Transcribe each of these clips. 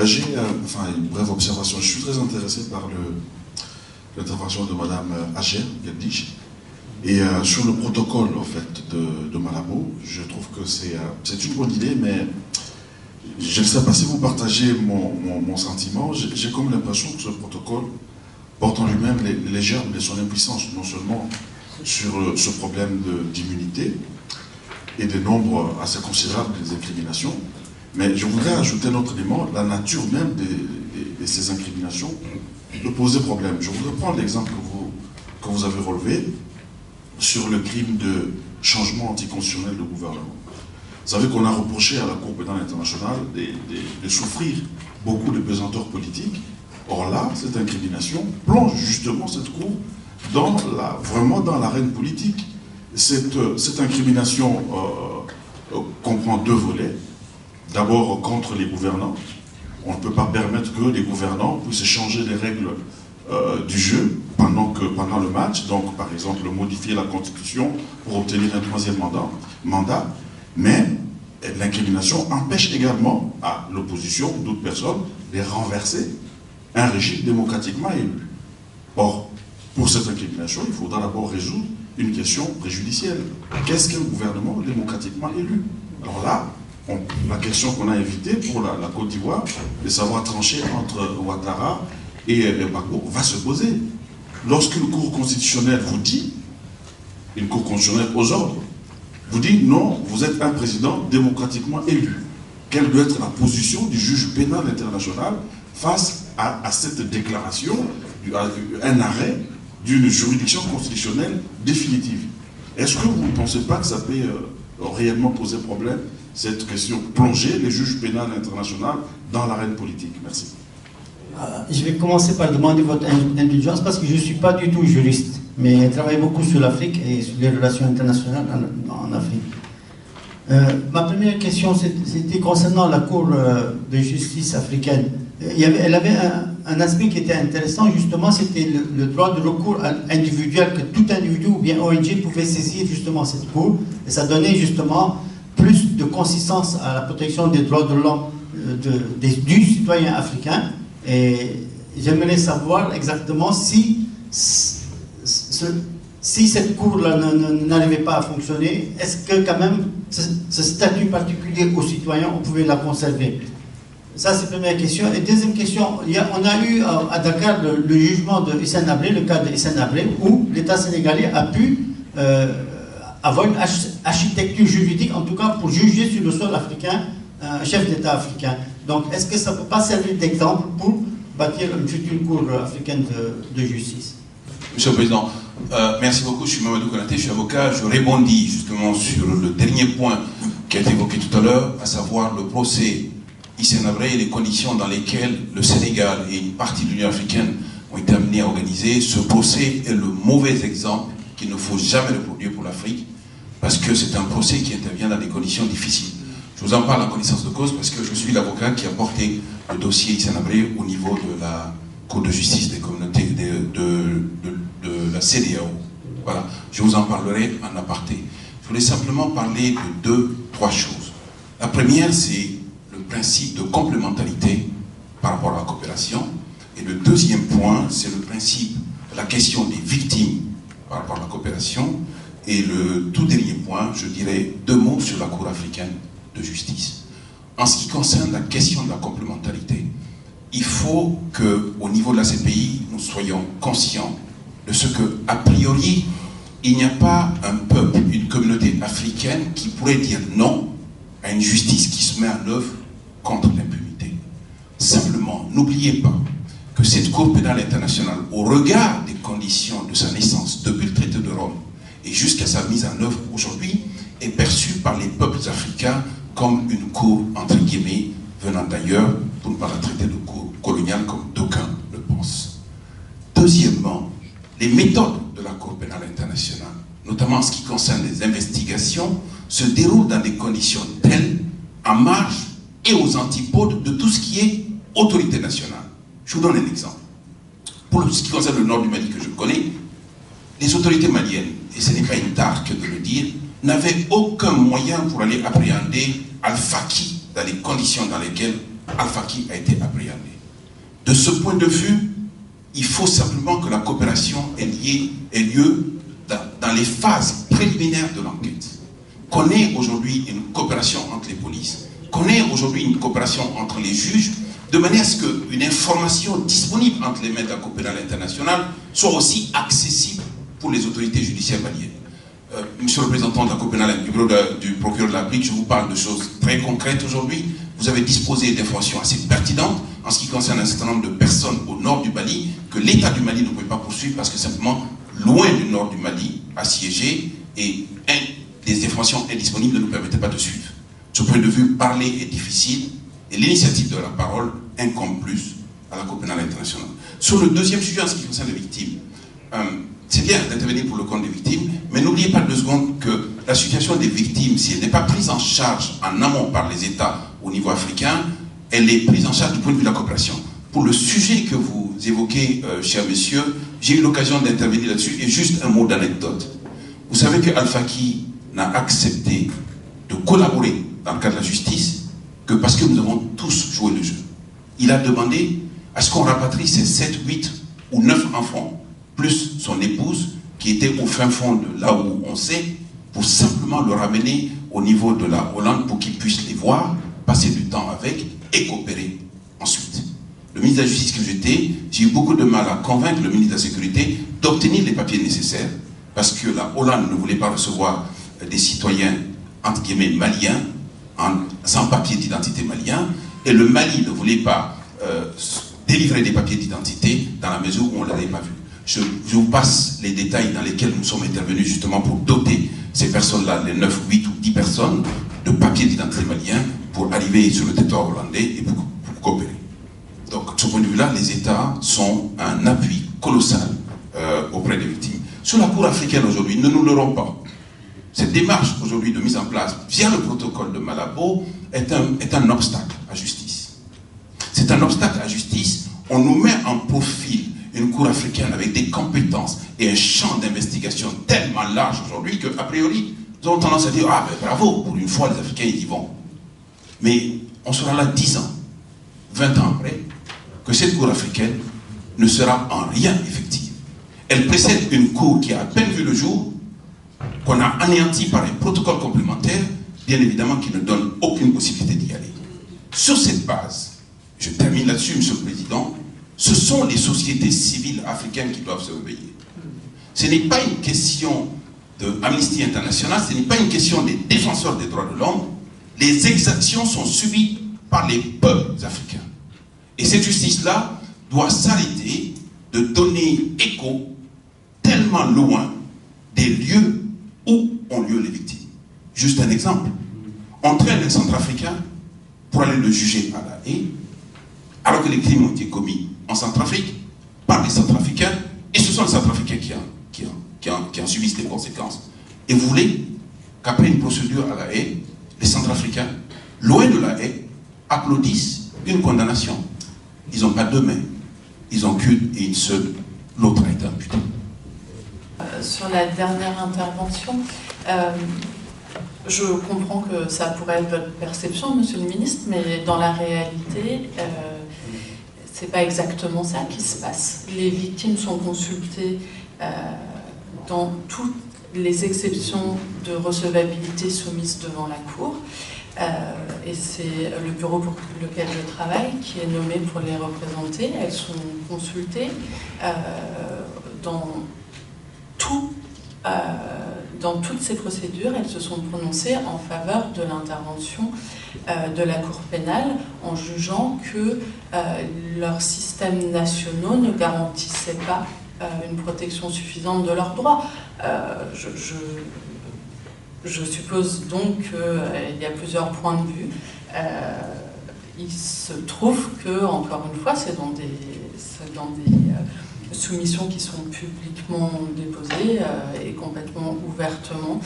J'ai une brève observation. Je suis très intéressé par l'intervention de Mme Hajer Geldich. Et sur le protocole en fait, de Malabo, je trouve que c'est une bonne idée, mais je ne sais pas si vous partagez mon sentiment. J'ai comme l'impression que ce protocole porte en lui-même les germes de son impuissance, non seulement sur ce problème d'immunité et des nombres assez considérables des incriminations, mais je voudrais ajouter un autre élément, la nature même de ces incriminations peut poser problème. Je voudrais prendre l'exemple que vous avez relevé sur le crime de changement anticonstitutionnel de gouvernement. Vous savez qu'on a reproché à la Cour pénale internationale de souffrir beaucoup de pesanteurs politiques. Or là, cette incrimination plonge justement cette Cour vraiment dans l'arène politique. Cette incrimination comprend deux volets. D'abord, contre les gouvernants. On ne peut pas permettre que les gouvernants puissent changer les règles du jeu pendant le match. Donc, par exemple, modifier la Constitution pour obtenir un troisième mandat. Mais l'incrimination empêche également à l'opposition, d'autres personnes, de renverser un régime démocratiquement élu. Or, pour cette incrimination, il faudra d'abord résoudre une question préjudicielle. Qu'est-ce qu'un gouvernement démocratiquement élu? Alors là, la question qu'on a évitée pour la Côte d'Ivoire, de savoir trancher entre Ouattara et Gbagbo, va se poser. Lorsqu'une Cour constitutionnelle vous dit, une Cour constitutionnelle aux ordres, vous dit non, vous êtes un président démocratiquement élu. Quelle doit être la position du juge pénal international face à cette déclaration, un arrêt d'une juridiction constitutionnelle définitive? Est-ce que vous ne pensez pas que ça peut réellement poser problème, cette question, plonger les juges pénals internationaux dans l'arène politique? Merci. Je vais commencer par demander votre indulgence parce que je ne suis pas du tout juriste, mais je travaille beaucoup sur l'Afrique et sur les relations internationales en Afrique. Ma première question, c'était concernant la Cour de justice africaine. Elle avait un aspect qui était intéressant, justement, c'était le droit de recours individuel, que tout individu ou bien ONG pouvait saisir justement cette Cour, et ça donnait justement plus de consistance à la protection des droits de l'homme du citoyen africain. Et j'aimerais savoir exactement si cette Cour-là n'arrivait pas à fonctionner, est-ce que quand même ce statut particulier aux citoyens, on pouvait la conserver? Ça, c'est la première question. Et deuxième question, on a eu à Dakar le jugement de Hissène Habré, le cas de Hissène Habré, où l'État sénégalais a pu avoir une architecture juridique, en tout cas pour juger sur le sol africain, un chef d'État africain. Donc, est-ce que ça ne peut pas servir d'exemple pour bâtir une future Cour africaine de justice? Monsieur le Président, merci beaucoup. Je suis Mamadou Konaté, je suis avocat. Je rebondis justement sur le dernier point qui a été évoqué tout à l'heure, à savoir le procès Hissène Habré et les conditions dans lesquelles le Sénégal et une partie de l'Union africaine ont été amenés à organiser. Ce procès est le mauvais exemple qu'il ne faut jamais reproduire pour l'Afrique, parce que c'est un procès qui intervient dans des conditions difficiles. Je vous en parle en connaissance de cause parce que je suis l'avocat qui a porté le dossier Hissène Habré au niveau de la Cour de justice des communautés de la CEDEAO. Voilà, je vous en parlerai en aparté. Je voulais simplement parler de trois choses. La première, c'est le principe de complémentarité par rapport à la coopération. Et le deuxième point, c'est le principe, la question des victimes par rapport à la coopération. Et le tout dernier point, je dirais deux mots sur la Cour africaine de justice. En ce qui concerne la question de la complémentarité, il faut qu'au niveau de la CPI, nous soyons conscients de ce que, a priori, il n'y a pas un peuple, une communauté africaine qui pourrait dire non à une justice qui se met en œuvre contre l'impunité. Simplement, n'oubliez pas que cette Cour pénale internationale, au regard des conditions de sa naissance depuis le traité de Rome et jusqu'à sa mise en œuvre aujourd'hui, est perçue par les peuples africains comme une cour, entre guillemets, venant d'ailleurs, pour ne pas la traiter de cour coloniale comme d'aucuns le pensent. Deuxièmement, les méthodes de la Cour pénale internationale, notamment en ce qui concerne les investigations, se déroulent dans des conditions telles, en marge et aux antipodes de tout ce qui est autorité nationale. Je vous donne un exemple. Pour ce qui concerne le nord du Mali que je connais, les autorités maliennes, et ce n'est pas une tare que de le dire, n'avaient aucun moyen pour aller appréhender Al-Faki dans les conditions dans lesquelles Al-Faki a été appréhendé. De ce point de vue, il faut simplement que la coopération ait lieu dans les phases préliminaires de l'enquête. Qu'on ait aujourd'hui une coopération entre les polices, qu'on ait aujourd'hui une coopération entre les juges, de manière à ce qu'une information disponible entre les mains de la Cour pénale internationale soit aussi accessible pour les autorités judiciaires maliennes. Monsieur le représentant de la Cour pénale du procureur de la République, je vous parle de choses très concrètes aujourd'hui. Vous avez disposé d'informations assez pertinentes en ce qui concerne un certain nombre de personnes au nord du Mali que l'État du Mali ne pouvait pas poursuivre parce que simplement, loin du nord du Mali, assiégé, et des informations indisponibles ne nous permettaient pas de suivre. De ce point de vue, parler est difficile et l'initiative de la parole incombe plus à la Cour pénale internationale. Sur le deuxième sujet en ce qui concerne les victimes, c'est bien d'intervenir pour le compte des victimes, mais n'oubliez pas 2 secondes que la situation des victimes, si elle n'est pas prise en charge en amont par les États au niveau africain, elle est prise en charge du point de vue de la coopération. Pour le sujet que vous évoquez, cher monsieur, j'ai eu l'occasion d'intervenir là-dessus, et juste un mot d'anecdote. Vous savez que Al-Faki n'a accepté de collaborer dans le cadre de la justice que parce que nous avons tous joué le jeu. Il a demandé à ce qu'on rapatrie ses 7, 8 ou 9 enfants, plus son épouse, qui était au fin fond de là où on sait, pour simplement le ramener au niveau de la Hollande pour qu'il puisse les voir, passer du temps avec et coopérer ensuite. Le ministre de la Justice que j'étais, j'ai eu beaucoup de mal à convaincre le ministre de la Sécurité d'obtenir les papiers nécessaires, parce que la Hollande ne voulait pas recevoir des citoyens, entre guillemets, maliens, sans papier d'identité malien, et le Mali ne voulait pas délivrer des papiers d'identité dans la mesure où on ne l'avait pas vu. Je vous passe les détails dans lesquels nous sommes intervenus justement pour doter ces personnes-là, les 9, 8 ou 10 personnes, de papiers d'identité malien pour arriver sur le territoire hollandais et pour coopérer. Donc, de ce point de vue-là, les États sont un appui colossal auprès des victimes. Sur la Cour africaine aujourd'hui, ne nous leurrons pas. Cette démarche aujourd'hui de mise en place via le protocole de Malabo est un obstacle à justice. C'est un obstacle à justice. On nous met en profil une Cour africaine avec des compétences et un champ d'investigation tellement large aujourd'hui qu'a priori, nous avons tendance à dire « Ah, ben bravo, pour une fois, les Africains, ils y vont. » Mais on sera là 10 ans, 20 ans après, que cette Cour africaine ne sera en rien effective. Elle précède une Cour qui a à peine vu le jour, qu'on a anéanti par un protocole complémentaire, bien évidemment qui ne donne aucune possibilité d'y aller. Sur cette base, je termine là-dessus, Monsieur le Président, ce sont les sociétés civiles africaines qui doivent se réveiller. Ce n'est pas une question de Amnesty International, ce n'est pas une question des défenseurs des droits de l'homme. Les exactions sont subies par les peuples africains. Et cette justice-là doit s'arrêter de donner écho tellement loin des lieux où ont lieu les victimes. Juste un exemple. On traîne un Centrafricain pour aller le juger à La Haye, alors que les crimes ont été commis en Centrafrique par les Centrafricains, et ce sont les Centrafricains qui en subissent les conséquences. Et vous voulez qu'après une procédure à La Haye, les Centrafricains, loin de La Haye, applaudissent une condamnation. Ils n'ont pas 2 mains, ils n'ont qu'une et une seule, l'autre a été amputée. Sur la dernière intervention, je comprends que ça pourrait être votre perception, Monsieur le Ministre, mais dans la réalité, c'est pas exactement ça qui se passe. Les victimes sont consultées dans toutes les exceptions de recevabilité soumises devant la Cour. Et c'est le bureau pour lequel je travaille qui est nommé pour les représenter. Elles sont consultées dans toutes ces procédures. Elles se sont prononcées en faveur de l'intervention de la Cour pénale en jugeant que leurs systèmes nationaux ne garantissaient pas une protection suffisante de leurs droits. Je suppose donc qu'il y a plusieurs points de vue. Il se trouve que, encore une fois, c'est dans des soumissions qui sont publiquement déposées et complètement ouvertement.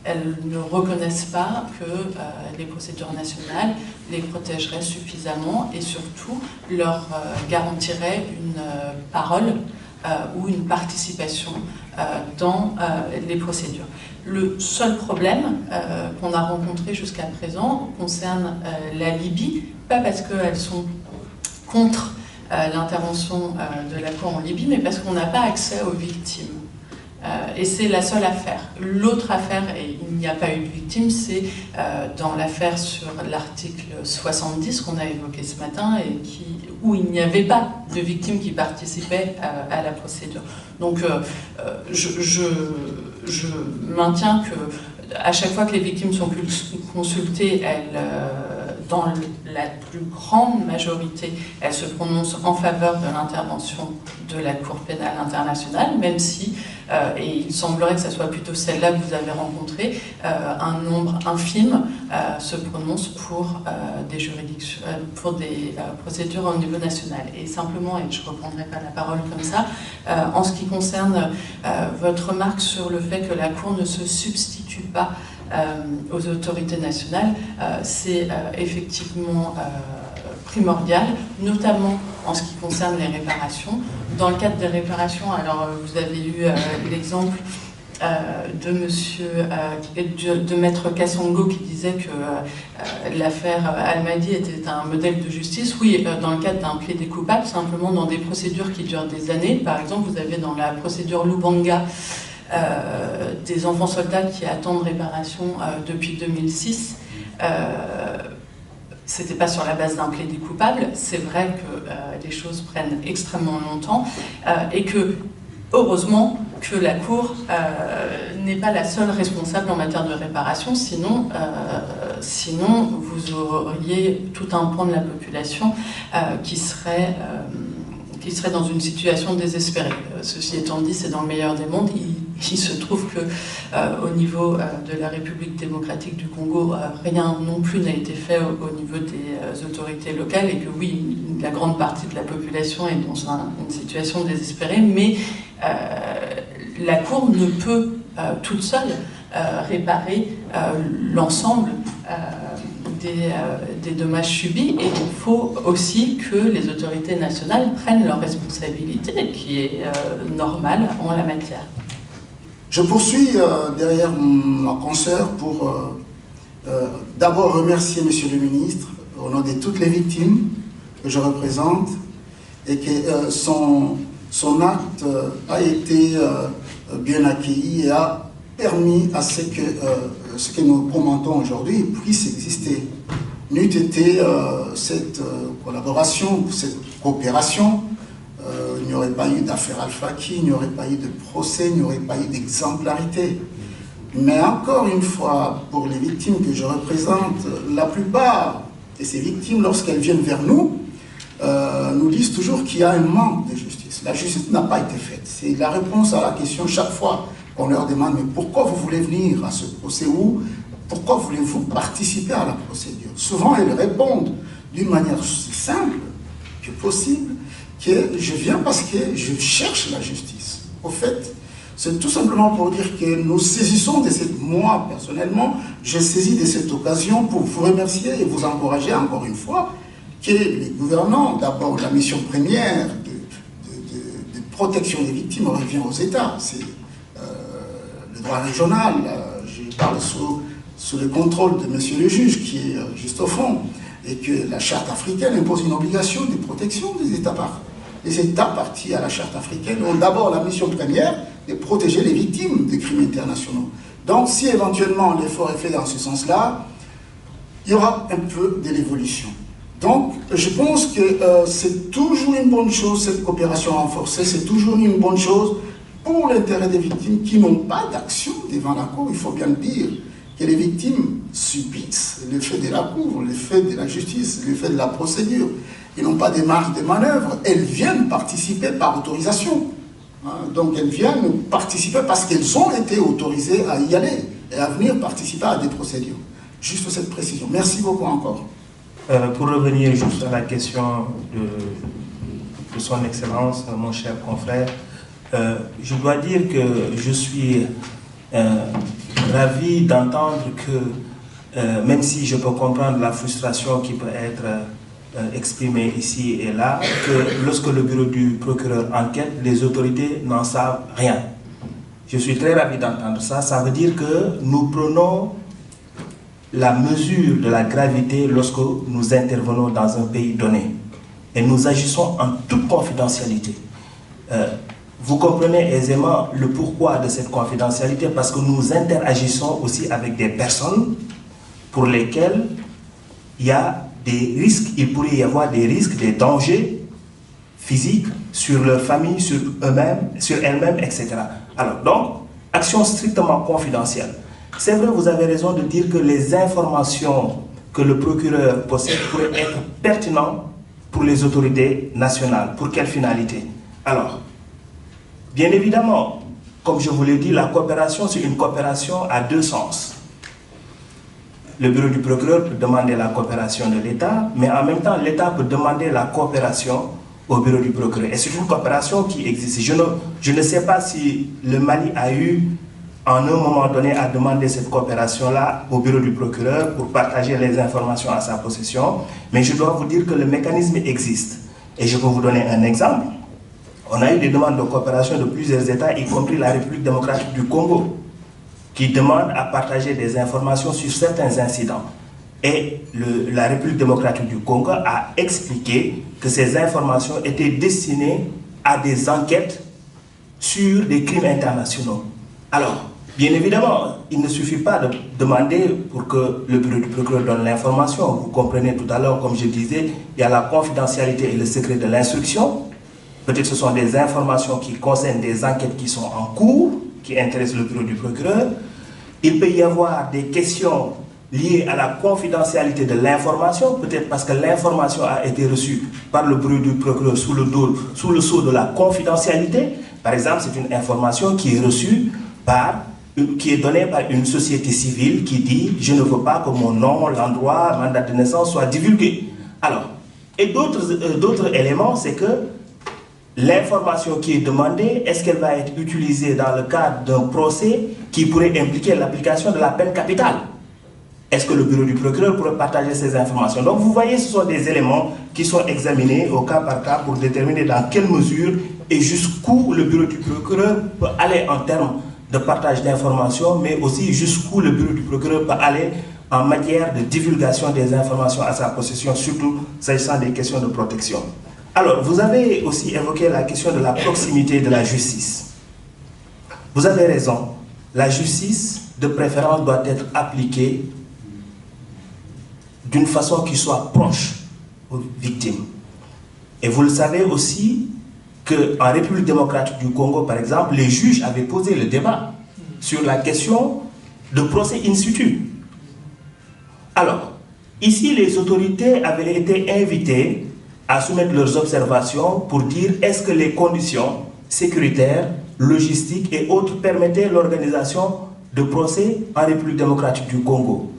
Elles ne reconnaissent pas que les procédures nationales les protégeraient suffisamment et surtout leur garantiraient une parole ou une participation dans les procédures. Le seul problème qu'on a rencontré jusqu'à présent concerne la Libye, pas parce qu'elles sont contre l'intervention de la Cour en Libye, mais parce qu'on n'a pas accès aux victimes. Et c'est la seule affaire. L'autre affaire, et il n'y a pas eu de victime, c'est dans l'affaire sur l'article 70 qu'on a évoqué ce matin, et où il n'y avait pas de victimes qui participaient à la procédure. Donc je maintiens que à chaque fois que les victimes sont consultées, dans la plus grande majorité, elles se prononcent en faveur de l'intervention de la Cour pénale internationale, même si, et il semblerait que ce soit plutôt celle-là que vous avez rencontrée, un nombre infime se prononce pour des juridictions, pour des procédures au niveau national. Et simplement, et je ne reprendrai pas la parole comme ça, en ce qui concerne votre remarque sur le fait que la Cour ne se substitue pas aux autorités nationales, c'est effectivement primordial, notamment en ce qui concerne les réparations. Dans le cadre des réparations, alors vous avez eu l'exemple de Maître Kassongo qui disait que l'affaire Almadi était un modèle de justice. Oui, dans le cadre d'un plaidé coupable, simplement dans des procédures qui durent des années. Par exemple, vous avez dans la procédure Lubanga des enfants soldats qui attendent réparation depuis 2006. C'était pas sur la base d'un plaidé coupable. C'est vrai que les choses prennent extrêmement longtemps et que, heureusement, que la Cour n'est pas la seule responsable en matière de réparation, sinon vous auriez tout un pan de la population qui serait dans une situation désespérée. Ceci étant dit, c'est dans le meilleur des mondes. Il se trouve que au niveau de la République démocratique du Congo, rien non plus n'a été fait au niveau des autorités locales et que oui, la grande partie de la population est dans une situation désespérée, mais la Cour ne peut toute seule réparer l'ensemble des dommages subis, et il faut aussi que les autorités nationales prennent leurs responsabilités, qui est normale en la matière. Je poursuis derrière ma consoeur pour d'abord remercier Monsieur le ministre au nom de toutes les victimes que je représente, et que son acte a été bien accueilli et a permis à ce que nous commentons aujourd'hui puisse exister. N'eût été cette collaboration, cette coopération, il n'y aurait pas eu d'affaire Al-Faki, il n'y aurait pas eu de procès, il n'y aurait pas eu d'exemplarité. Mais encore une fois, pour les victimes que je représente, la plupart de ces victimes, lorsqu'elles viennent vers nous, nous disent toujours qu'il y a un manque de justice. La justice n'a pas été faite. C'est la réponse à la question chaque fois qu'on leur demande « Mais pourquoi vous voulez venir à ce procès » ou « Pourquoi voulez-vous participer à la procédure ?» Souvent, elles répondent d'une manière aussi simple que possible que je viens parce que je cherche la justice. Au fait, c'est tout simplement pour dire que nous saisissons de cette... Moi, personnellement, je saisis de cette occasion pour vous remercier et vous encourager encore une fois que les gouvernants, d'abord la mission première de protection des victimes revient aux États. C'est le droit régional, je parle sous le contrôle de monsieur le juge qui est juste au fond, et que la charte africaine impose une obligation de protection des États partis. Les États partis à la charte africaine ont d'abord la mission première de protéger les victimes des crimes internationaux. Donc si éventuellement l'effort est fait dans ce sens-là, il y aura un peu de l'évolution. Donc je pense que c'est toujours une bonne chose, cette coopération renforcée, c'est toujours une bonne chose pour l'intérêt des victimes qui n'ont pas d'action devant la Cour, il faut bien le dire, que les victimes subissent l'effet de la Cour, l'effet de la justice, l'effet de la procédure. Ils n'ont pas de marge de manœuvre, elles viennent participer par autorisation. Donc elles viennent participer parce qu'elles ont été autorisées à y aller et à venir participer à des procédures. Juste cette précision. Merci beaucoup encore. Pour revenir juste à la question de son Excellence, mon cher confrère, je dois dire que je suis ravi d'entendre que, même si je peux comprendre la frustration qui peut être exprimée ici et là, que lorsque le bureau du procureur enquête, les autorités n'en savent rien. Je suis très ravi d'entendre ça. Ça veut dire que nous prenons la mesure de la gravité lorsque nous intervenons dans un pays donné. Et nous agissons en toute confidentialité. Vous comprenez aisément le pourquoi de cette confidentialité, parce que nous interagissons aussi avec des personnes pour lesquelles il y a des risques, il pourrait y avoir des risques, des dangers physiques sur leur famille, sur eux-mêmes, sur elles-mêmes, etc. Alors, donc, action strictement confidentielle. C'est vrai, vous avez raison de dire que les informations que le procureur possède pourraient être pertinentes pour les autorités nationales. Pour quelle finalité? Alors, bien évidemment, comme je vous l'ai dit, la coopération, c'est une coopération à deux sens. Le bureau du procureur peut demander la coopération de l'État, mais en même temps, l'État peut demander la coopération au bureau du procureur. Et c'est une coopération qui existe. Je ne sais pas si le Mali a eu, en un moment donné, à demander cette coopération-là au bureau du procureur pour partager les informations à sa possession, mais je dois vous dire que le mécanisme existe. Et je peux vous donner un exemple. On a eu des demandes de coopération de plusieurs États, y compris la République démocratique du Congo, qui demande à partager des informations sur certains incidents. Et la République démocratique du Congo a expliqué que ces informations étaient destinées à des enquêtes sur des crimes internationaux. Alors, bien évidemment, il ne suffit pas de demander pour que le bureau du procureur donne l'information. Vous comprenez tout à l'heure, comme je disais, il y a la confidentialité et le secret de l'instruction. Peut-être que ce sont des informations qui concernent des enquêtes qui sont en cours, qui intéressent le bureau du procureur. Il peut y avoir des questions liées à la confidentialité de l'information, peut-être parce que l'information a été reçue par le bureau du procureur sous le sceau de la confidentialité. Par exemple, c'est une information qui est reçue qui est donnée par une société civile qui dit « je ne veux pas que mon nom, l'endroit, ma date de naissance soient divulgués ». Alors, et d'autres éléments, c'est que l'information qui est demandée, est-ce qu'elle va être utilisée dans le cadre d'un procès qui pourrait impliquer l'application de la peine capitale? Est-ce que le bureau du procureur pourrait partager ces informations? Donc vous voyez, ce sont des éléments qui sont examinés au cas par cas pour déterminer dans quelle mesure et jusqu'où le bureau du procureur peut aller en termes de partage d'informations, mais aussi jusqu'où le bureau du procureur peut aller en matière de divulgation des informations à sa possession, surtout s'agissant des questions de protection. Alors, vous avez aussi évoqué la question de la proximité de la justice. Vous avez raison, la justice, de préférence, doit être appliquée d'une façon qui soit proche aux victimes. Et vous le savez aussi qu'en République démocratique du Congo, par exemple, les juges avaient posé le débat sur la question de procès in situ. Alors, ici, les autorités avaient été invitées à soumettre leurs observations pour dire est-ce que les conditions sécuritaires, logistiques et autres permettaient l'organisation de procès en République démocratique du Congo.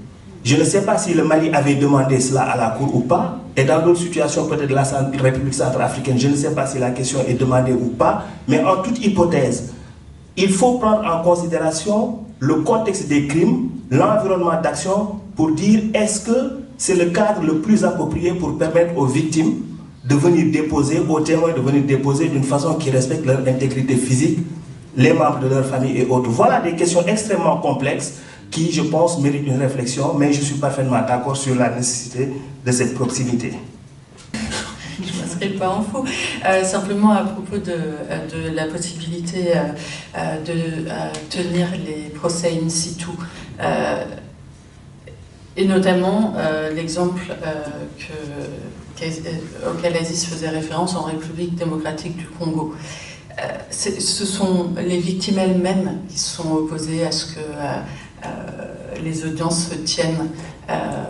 Je ne sais pas si le Mali avait demandé cela à la Cour ou pas, et dans d'autres situations, peut-être la République centrafricaine, je ne sais pas si la question est demandée ou pas, mais en toute hypothèse, il faut prendre en considération le contexte des crimes, l'environnement d'action, pour dire est-ce que c'est le cadre le plus approprié pour permettre aux victimes de venir déposer, aux témoins de venir déposer d'une façon qui respecte leur intégrité physique, les membres de leur famille et autres. Voilà des questions extrêmement complexes qui, je pense, méritent une réflexion, mais je suis parfaitement d'accord sur la nécessité de cette proximité. Je ne serai pas en faux. Simplement à propos de la possibilité de tenir les procès in situ, et notamment l'exemple auquel Aziz faisait référence en République démocratique du Congo. Ce sont les victimes elles-mêmes qui se sont opposées à ce que les audiences se tiennent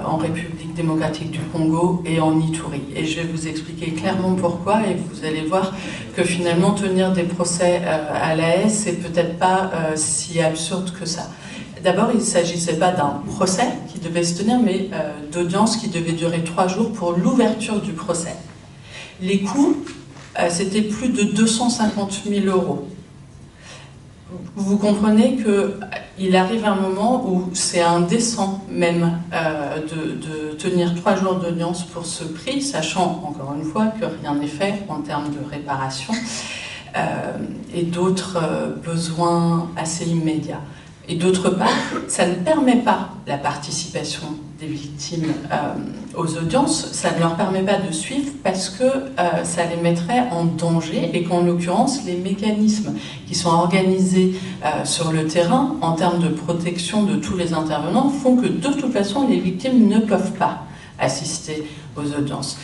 en République démocratique du Congo et en Ituri. Et je vais vous expliquer clairement pourquoi, et vous allez voir que finalement tenir des procès à La Haye, c'est peut-être pas si absurde que ça. D'abord, il ne s'agissait pas d'un procès qui devait se tenir, mais d'audience qui devait durer 3 jours pour l'ouverture du procès. Les coûts, c'était plus de 250 000 €. Vous comprenez qu'il arrive un moment où c'est indécent même de tenir 3 jours d'audience pour ce prix, sachant encore une fois que rien n'est fait en termes de réparation. et d'autres besoins assez immédiats. Et d'autre part, ça ne permet pas la participation des victimes aux audiences, ça ne leur permet pas de suivre parce que ça les mettrait en danger et qu'en l'occurrence, les mécanismes qui sont organisés sur le terrain en termes de protection de tous les intervenants font que de toute façon, les victimes ne peuvent pas assister aux audiences.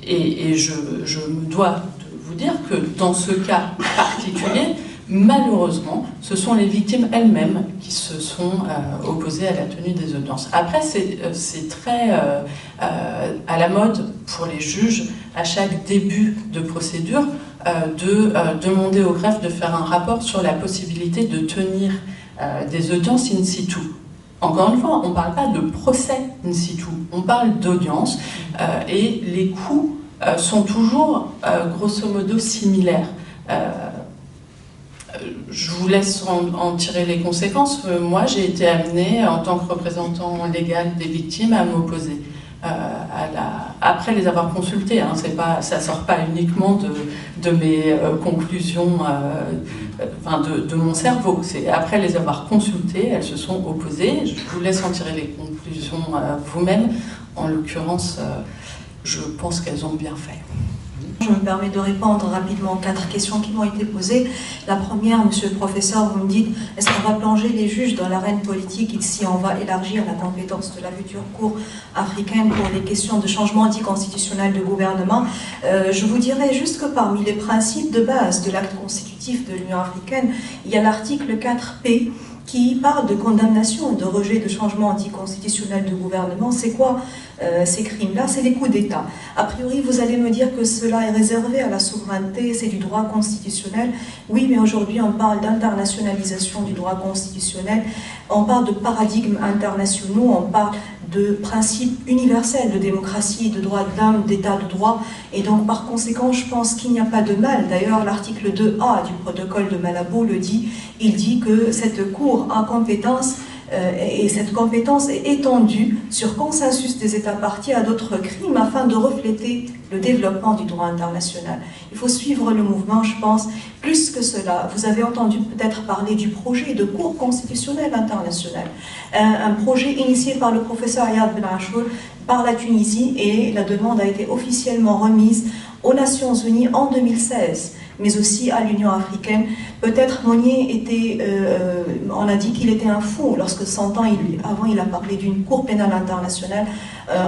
Et je me dois de vous dire que dans ce cas particulier, malheureusement, ce sont les victimes elles-mêmes qui se sont opposées à la tenue des audiences. Après, c'est très à la mode pour les juges, à chaque début de procédure, de demander au greffe de faire un rapport sur la possibilité de tenir des audiences in situ. Encore une fois, on ne parle pas de procès in situ, on parle d'audience, et les coûts sont toujours, grosso modo, similaires. Je vous laisse en tirer les conséquences. Moi, j'ai été amenée, en tant que représentant légal des victimes, à m'opposer. Après les avoir consultées, hein, ça ne sort pas uniquement de mes conclusions, de mon cerveau. C'est après les avoir consultées, elles se sont opposées. Je vous laisse en tirer les conclusions vous-même. En l'occurrence, je pense qu'elles ont bien fait. Je me permets de répondre rapidement aux 4 questions qui m'ont été posées. La première, monsieur le professeur, vous me dites, est-ce qu'on va plonger les juges dans l'arène politique et si on va élargir la compétence de la future Cour africaine pour les questions de changement anticonstitutionnel de gouvernement? Je vous dirais juste que parmi les principes de base de l'acte constitutif de l'Union africaine, il y a l'article 4P qui parle de condamnation, de rejet de changement anticonstitutionnel de gouvernement. C'est quoi ces crimes-là? C'est les coups d'État. A priori, vous allez me dire que cela est réservé à la souveraineté, c'est du droit constitutionnel. Oui, mais aujourd'hui, on parle d'internationalisation du droit constitutionnel, on parle de paradigmes internationaux, on parle de principes universels de démocratie, de droits de l'homme, d'état de droit. Et donc, par conséquent, je pense qu'il n'y a pas de mal. D'ailleurs, l'article 2A du protocole de Malabo le dit. Il dit que cette Cour a compétence et cette compétence est étendue sur consensus des États parties à d'autres crimes afin de refléter le développement du droit international. Il faut suivre le mouvement, je pense. Plus que cela, vous avez entendu peut-être parler du projet de Cour constitutionnelle internationale, un projet initié par le professeur Ayad Ben Achour par la Tunisie, et la demande a été officiellement remise aux Nations Unies en 2016, mais aussi à l'Union africaine. Peut-être Monnier était, on a dit qu'il était un fou lorsque 100 ans avant il a parlé d'une Cour pénale internationale.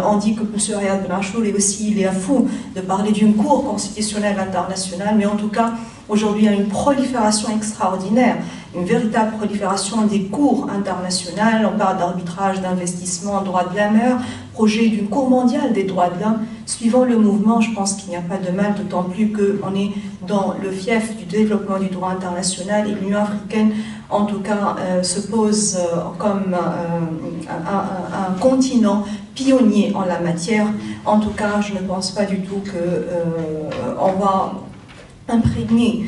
On dit que M. Ayad Ben Achour est aussi il est un fou de parler d'une Cour constitutionnelle internationale, mais en tout cas, aujourd'hui, il y a une prolifération extraordinaire, une véritable prolifération des cours internationales. On parle d'arbitrage, d'investissement, droit de la mer, projet d'une Cour mondiale des droits de l'homme. Suivant le mouvement, je pense qu'il n'y a pas de mal, d'autant plus qu'on est dans le fief du développement du droit international, et l'Union africaine, en tout cas, se pose comme un continent pionnier en la matière. En tout cas, je ne pense pas du tout qu'on va imprégner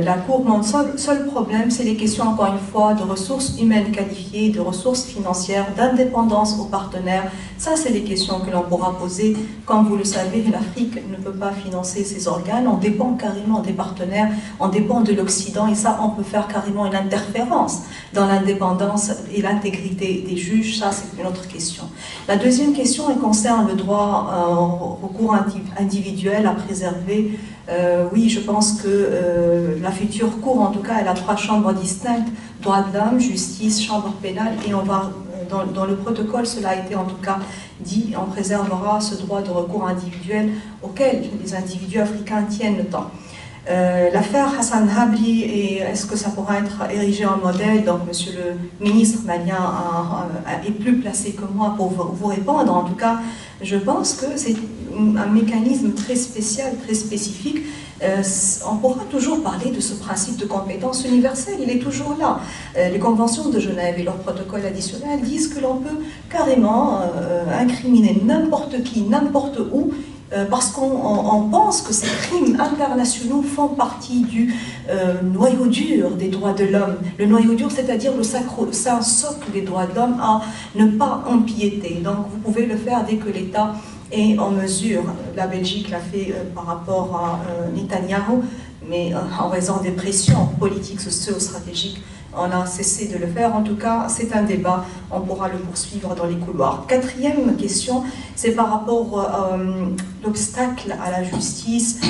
la Cour. Mon seul problème, c'est les questions, encore une fois, de ressources humaines qualifiées, de ressources financières, d'indépendance aux partenaires. Ça, c'est les questions que l'on pourra poser. Comme vous le savez, l'Afrique ne peut pas financer ses organes. On dépend carrément des partenaires, on dépend de l'Occident, et ça, on peut faire carrément une interférence dans l'indépendance et l'intégrité des juges. Ça, c'est une autre question. La deuxième question, elle concerne le droit au recours individuel à préserver. Oui, je pense que la future Cour, en tout cas, elle a 3 chambres distinctes, droit de l'homme, justice, chambre pénale, et on va, dans le protocole, cela a été en tout cas dit, on préservera ce droit de recours individuel auquel les individus africains tiennent tant. L'affaire Hassan Habri, et est-ce que ça pourra être érigé en modèle? Donc, monsieur le ministre malien est plus placé que moi pour vous répondre. En tout cas, je pense que c'est un mécanisme très spécial, très spécifique. On pourra toujours parler de ce principe de compétence universelle, il est toujours là. Les conventions de Genève et leurs protocoles additionnels disent que l'on peut carrément incriminer n'importe qui, n'importe où, parce qu'on pense que ces crimes internationaux font partie du noyau dur des droits de l'homme. Le noyau dur, c'est-à-dire le sacro-saint socle des droits de l'homme à ne pas empiéter. Donc vous pouvez le faire dès que l'État est en mesure. La Belgique l'a fait par rapport à Netanyahou, mais en raison des pressions politiques, socio-stratégiques, on a cessé de le faire. En tout cas, c'est un débat, on pourra le poursuivre dans les couloirs. Quatrième question, c'est par rapport à l'obstacle à la justice,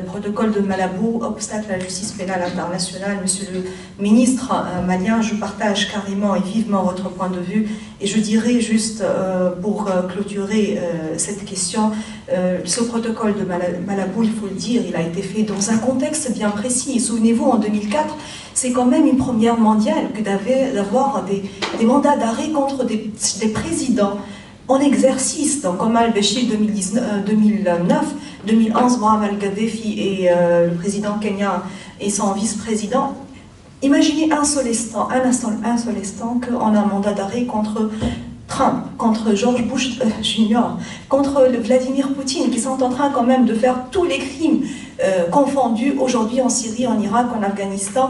protocole de Malabo, obstacle à la justice pénale internationale. Monsieur le ministre malien, je partage carrément et vivement votre point de vue. Et je dirais juste, pour clôturer cette question, ce protocole de Malabo, il faut le dire, il a été fait dans un contexte bien précis. Souvenez-vous, en 2004, c'est quand même une première mondiale que d'avoir des mandats d'arrêt contre des présidents en exercice. Donc, Omar al-Béchir 2009, 2011, Muammar al-Kadhafi et le président Kenya et son vice-président. Imaginez un seul instant qu'on a un mandat d'arrêt contre Trump, contre George Bush Jr., contre Vladimir Poutine, qui sont en train quand même de faire tous les crimes confondus aujourd'hui en Syrie, en Irak, en Afghanistan.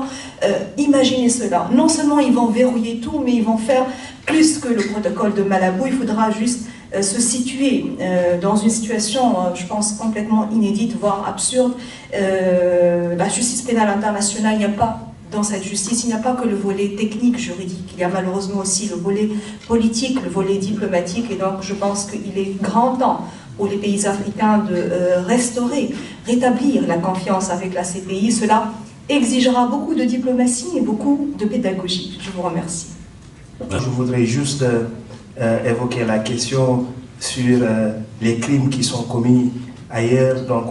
Imaginez cela. Non seulement ils vont verrouiller tout, mais ils vont faire plus que le protocole de Malabo. Il faudra juste se situer dans une situation, je pense, complètement inédite, voire absurde. La justice pénale internationale, il n'y a pas dans cette justice, il n'y a pas que le volet technique, juridique, il y a malheureusement aussi le volet politique, le volet diplomatique, et donc je pense qu'il est grand temps pour les pays africains de restaurer, rétablir la confiance avec la CPI. Cela exigera beaucoup de diplomatie et beaucoup de pédagogie. Je vous remercie. Je voudrais juste évoquer la question sur les crimes qui sont commis ailleurs. Donc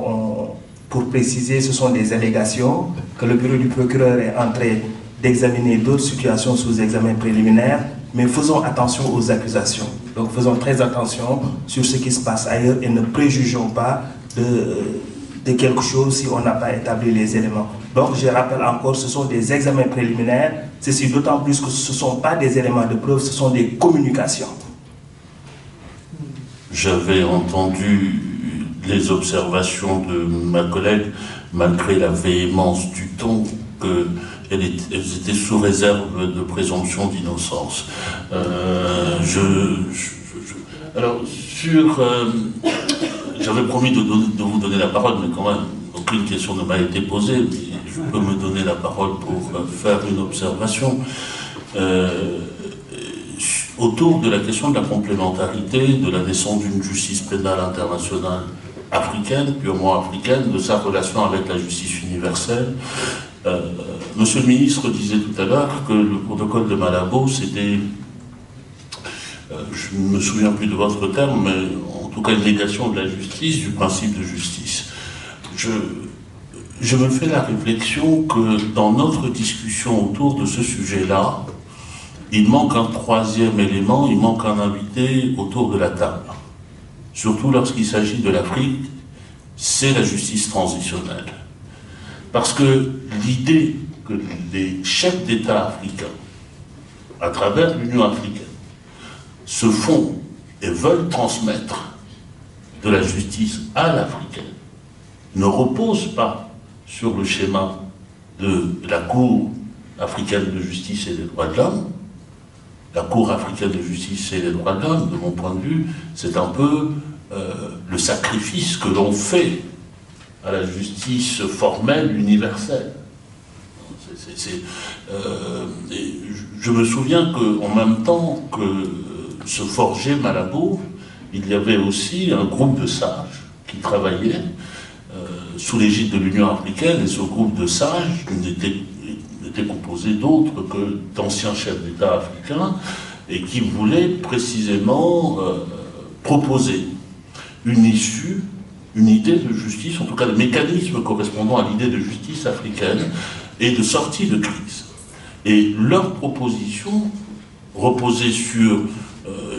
pour préciser, ce sont des allégations que le bureau du procureur est en train d'examiner d'autres situations sous examen préliminaire, mais faisons attention aux accusations. Donc faisons très attention sur ce qui se passe ailleurs et ne préjugeons pas de quelque chose si on n'a pas établi les éléments. Donc je rappelle encore, ce sont des examens préliminaires, ceci d'autant plus que ce ne sont pas des éléments de preuve, ce sont des communications. J'avais entendu les observations de ma collègue, malgré la véhémence du ton, qu'elles étaient sous réserve de présomption d'innocence. Alors, j'avais promis de vous donner la parole, mais quand même, aucune question ne m'a été posée, mais je peux me donner la parole pour faire une observation. Autour de la question de la complémentarité, de la naissance d'une justice pénale internationale africaine, purement africaine, de sa relation avec la justice universelle. Monsieur le ministre disait tout à l'heure que le protocole de Malabo, c'était, je ne me souviens plus de votre terme, mais en tout cas une négation de la justice, du principe de justice. Je me fais la réflexion que dans notre discussion autour de ce sujet-là, il manque un troisième élément, il manque un invité autour de la table. Surtout lorsqu'il s'agit de l'Afrique, c'est la justice transitionnelle. Parce que l'idée que les chefs d'État africains, à travers l'Union africaine, se font et veulent transmettre de la justice à l'africaine, ne repose pas sur le schéma de la Cour africaine de justice et des droits de l'homme. La Cour africaine de justice et des droits de l'homme, de mon point de vue, c'est un peu le sacrifice que l'on fait à la justice formelle universelle. Je me souviens qu'en même temps que se forgeait Malabo, il y avait aussi un groupe de sages qui travaillaient sous l'égide de l'Union africaine, et ce groupe de sages n'était composé d'autres que d'anciens chefs d'État africains, et qui voulaient précisément proposer une issue, une idée de justice, en tout cas le mécanisme correspondant à l'idée de justice africaine et de sortie de crise. Et leur proposition reposait sur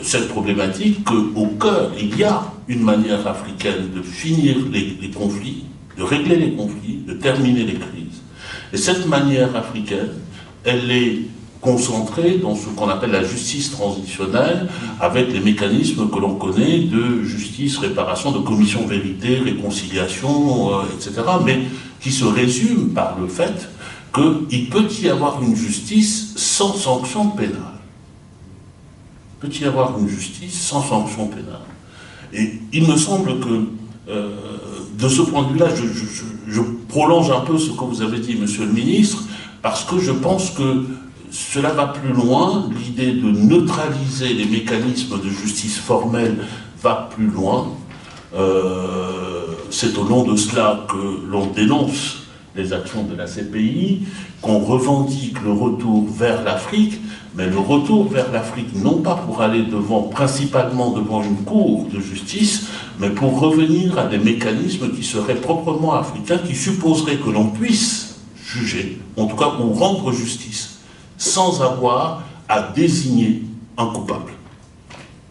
cette problématique qu'au cœur, il y a une manière africaine de finir les conflits, de régler les conflits, de terminer les crises. Et cette manière africaine, elle est concentrée dans ce qu'on appelle la justice transitionnelle, avec les mécanismes que l'on connaît de justice, réparation, de commission vérité, réconciliation, etc., mais qui se résume par le fait qu'il peut y avoir une justice sans sanction pénale. Il peut y avoir une justice sans sanction pénale. Et il me semble que de ce point de vue-là, je prolonge un peu ce que vous avez dit, Monsieur le Ministre, parce que je pense que cela va plus loin. L'idée de neutraliser les mécanismes de justice formelle va plus loin. C'est au nom de cela que l'on dénonce les actions de la CPI, qu'on revendique le retour vers l'Afrique, mais le retour vers l'Afrique, non pas pour aller principalement devant une cour de justice, mais pour revenir à des mécanismes qui seraient proprement africains, qui supposeraient que l'on puisse juger, en tout cas ou rendre justice, sans avoir à désigner un coupable.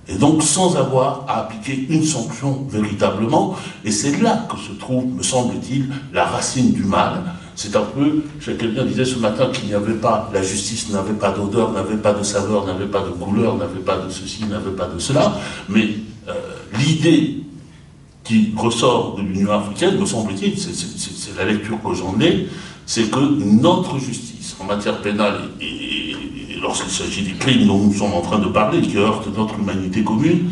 Et donc sans avoir à appliquer une sanction véritablement, et c'est là que se trouve, me semble-t-il, la racine du mal. C'est un peu, quelqu'un disait ce matin qu'il n'y avait pas, la justice n'avait pas d'odeur, n'avait pas de saveur, n'avait pas de couleur, n'avait pas de ceci, n'avait pas de cela, mais l'idée qui ressort de l'Union africaine, me semble-t-il, c'est la lecture que j'en ai, c'est que notre justice en matière pénale et lorsqu'il s'agit des crimes dont nous sommes en train de parler, qui heurtent notre humanité commune,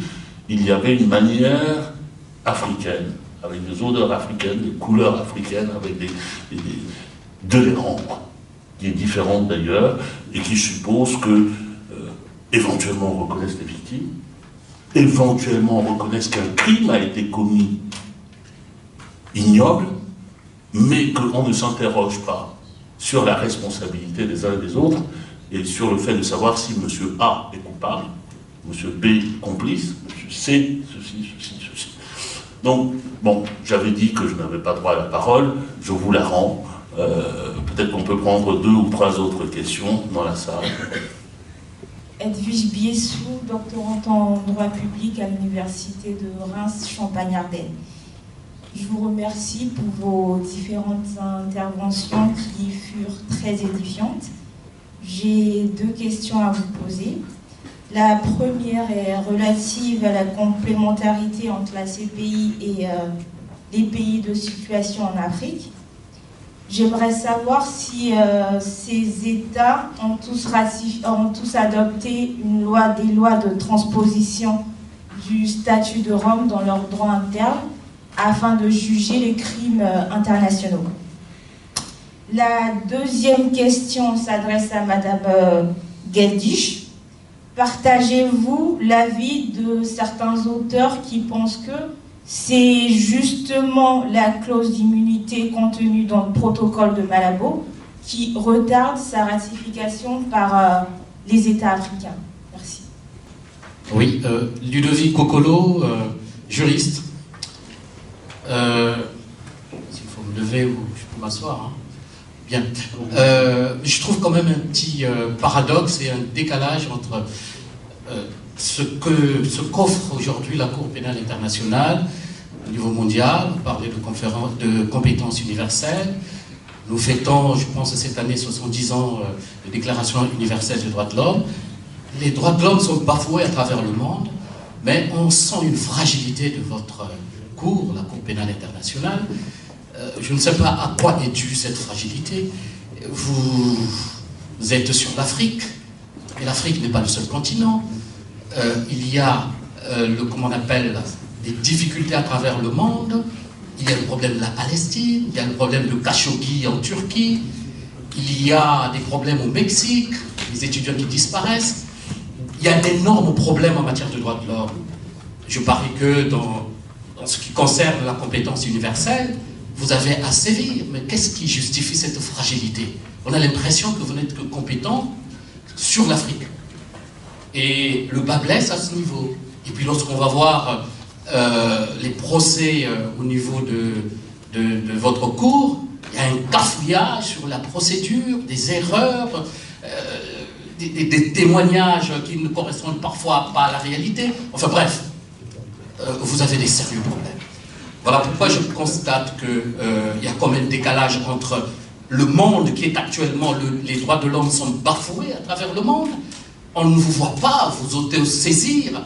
il y avait une manière africaine, avec des odeurs africaines, des couleurs africaines, avec de les rendre, qui est différente d'ailleurs, et qui suppose que, éventuellement, on reconnaisse les victimes, éventuellement, on reconnaisse qu'un crime a été commis ignoble, mais qu'on ne s'interroge pas sur la responsabilité des uns et des autres, et sur le fait de savoir si M. A est coupable, M. B complice, M. C, ceci. Donc, bon, j'avais dit que je n'avais pas droit à la parole, je vous la rends. Peut-être qu'on peut prendre 2 ou 3 autres questions dans la salle. Edwige Biessou, doctorante en droit public à l'université de Reims, Champagne-Ardenne. Je vous remercie pour vos différentes interventions qui furent très édifiantes. J'ai 2 questions à vous poser. La première est relative à la complémentarité entre la CPI et les pays de situation en Afrique. J'aimerais savoir si ces États ont tous adopté des lois de transposition du statut de Rome dans leur droit interne afin de juger les crimes internationaux. La deuxième question s'adresse à Madame Geldish. Partagez-vous l'avis de certains auteurs qui pensent que c'est justement la clause d'immunité contenue dans le protocole de Malabo qui retarde sa ratification par les États africains? Merci. Oui, Ludovic Kokolo, juriste. S'il faut me lever ou je peux m'asseoir. Hein. Bien. Je trouve quand même un petit paradoxe et un décalage entre ce qu'offre aujourd'hui la Cour pénale internationale au niveau mondial. On parlait de compétences universelles. Nous fêtons, je pense, cette année 70 ans de Déclaration universelle des droits de l'homme. Les droits de l'homme sont bafoués à travers le monde, mais on sent une fragilité de votre Cour, la Cour pénale internationale. Je ne sais pas à quoi est due cette fragilité. Vous êtes sur l'Afrique, mais l'Afrique n'est pas le seul continent. Il y a, comment on appelle, des difficultés à travers le monde. Il y a le problème de la Palestine, il y a le problème de Khashoggi en Turquie, il y a des problèmes au Mexique, les étudiants qui disparaissent. Il y a d'énormes problèmes en matière de droits de l'homme. Je parie que dans ce qui concerne la compétence universelle, vous avez à sévir. Mais qu'est-ce qui justifie cette fragilité? On a l'impression que vous n'êtes que compétent sur l'Afrique. Et le bas blesse à ce niveau. Et puis lorsqu'on va voir les procès au niveau de votre cour, il y a un cafouillage sur la procédure, des erreurs, des témoignages qui ne correspondent parfois pas à la réalité. Enfin bref, vous avez des sérieux problèmes. Voilà pourquoi je constate qu'il y a quand même un décalage entre le monde qui est actuellement, les droits de l'homme sont bafoués à travers le monde. On ne vous voit pas vous auto-saisir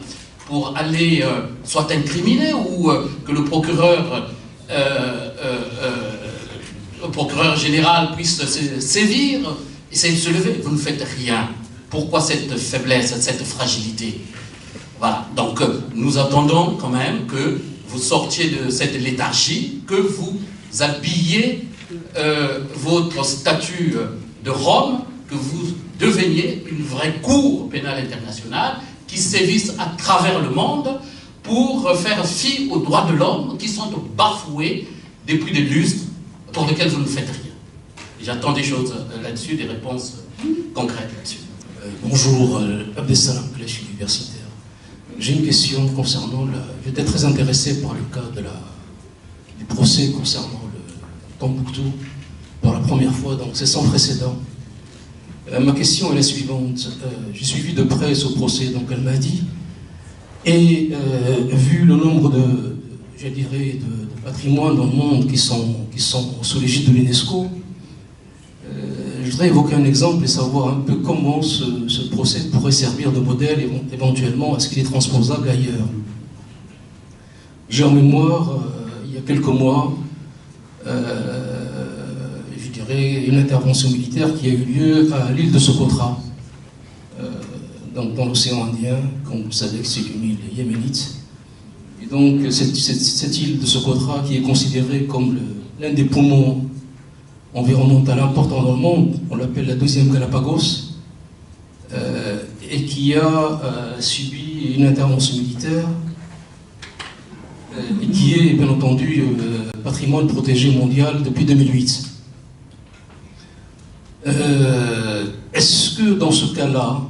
pour aller soit incriminer ou que le procureur général puisse sévir, essayer de se lever. Vous ne faites rien. Pourquoi cette faiblesse, cette fragilité? Voilà. Donc nous attendons quand même que vous sortiez de cette léthargie, que vous habillez votre statut de Rome, que vous deveniez une vraie cour pénale internationale qui sévisse à travers le monde pour faire fi aux droits de l'homme qui sont bafoués depuis des lustres pour lesquels vous ne faites rien. J'attends des choses là-dessus, des réponses concrètes là-dessus. Bonjour, Abdessalam, collège universitaire. J'ai une question concernant j'étais très intéressé par le cas du procès concernant le Tombouctou pour la première fois, donc c'est sans précédent. Ma question est la suivante. J'ai suivi de près ce procès, donc elle m'a dit, et vu le nombre de patrimoines dans le monde qui sont sous l'égide de l'UNESCO, je voudrais évoquer un exemple et savoir un peu comment ce procès pourrait servir de modèle éventuellement à ce qu'il est transposable ailleurs. J'ai en mémoire, il y a quelques mois, je dirais une intervention militaire qui a eu lieu à l'île de Socotra, dans l'océan Indien, comme vous savez que c'est une île yéménite. Et donc cette île de Socotra, qui est considérée comme l'un des poumons environnemental important dans le monde, on l'appelle la deuxième Galapagos, et qui a subi une intervention militaire, et qui est bien entendu patrimoine protégé mondial depuis 2008. Est-ce que dans ce cas-là,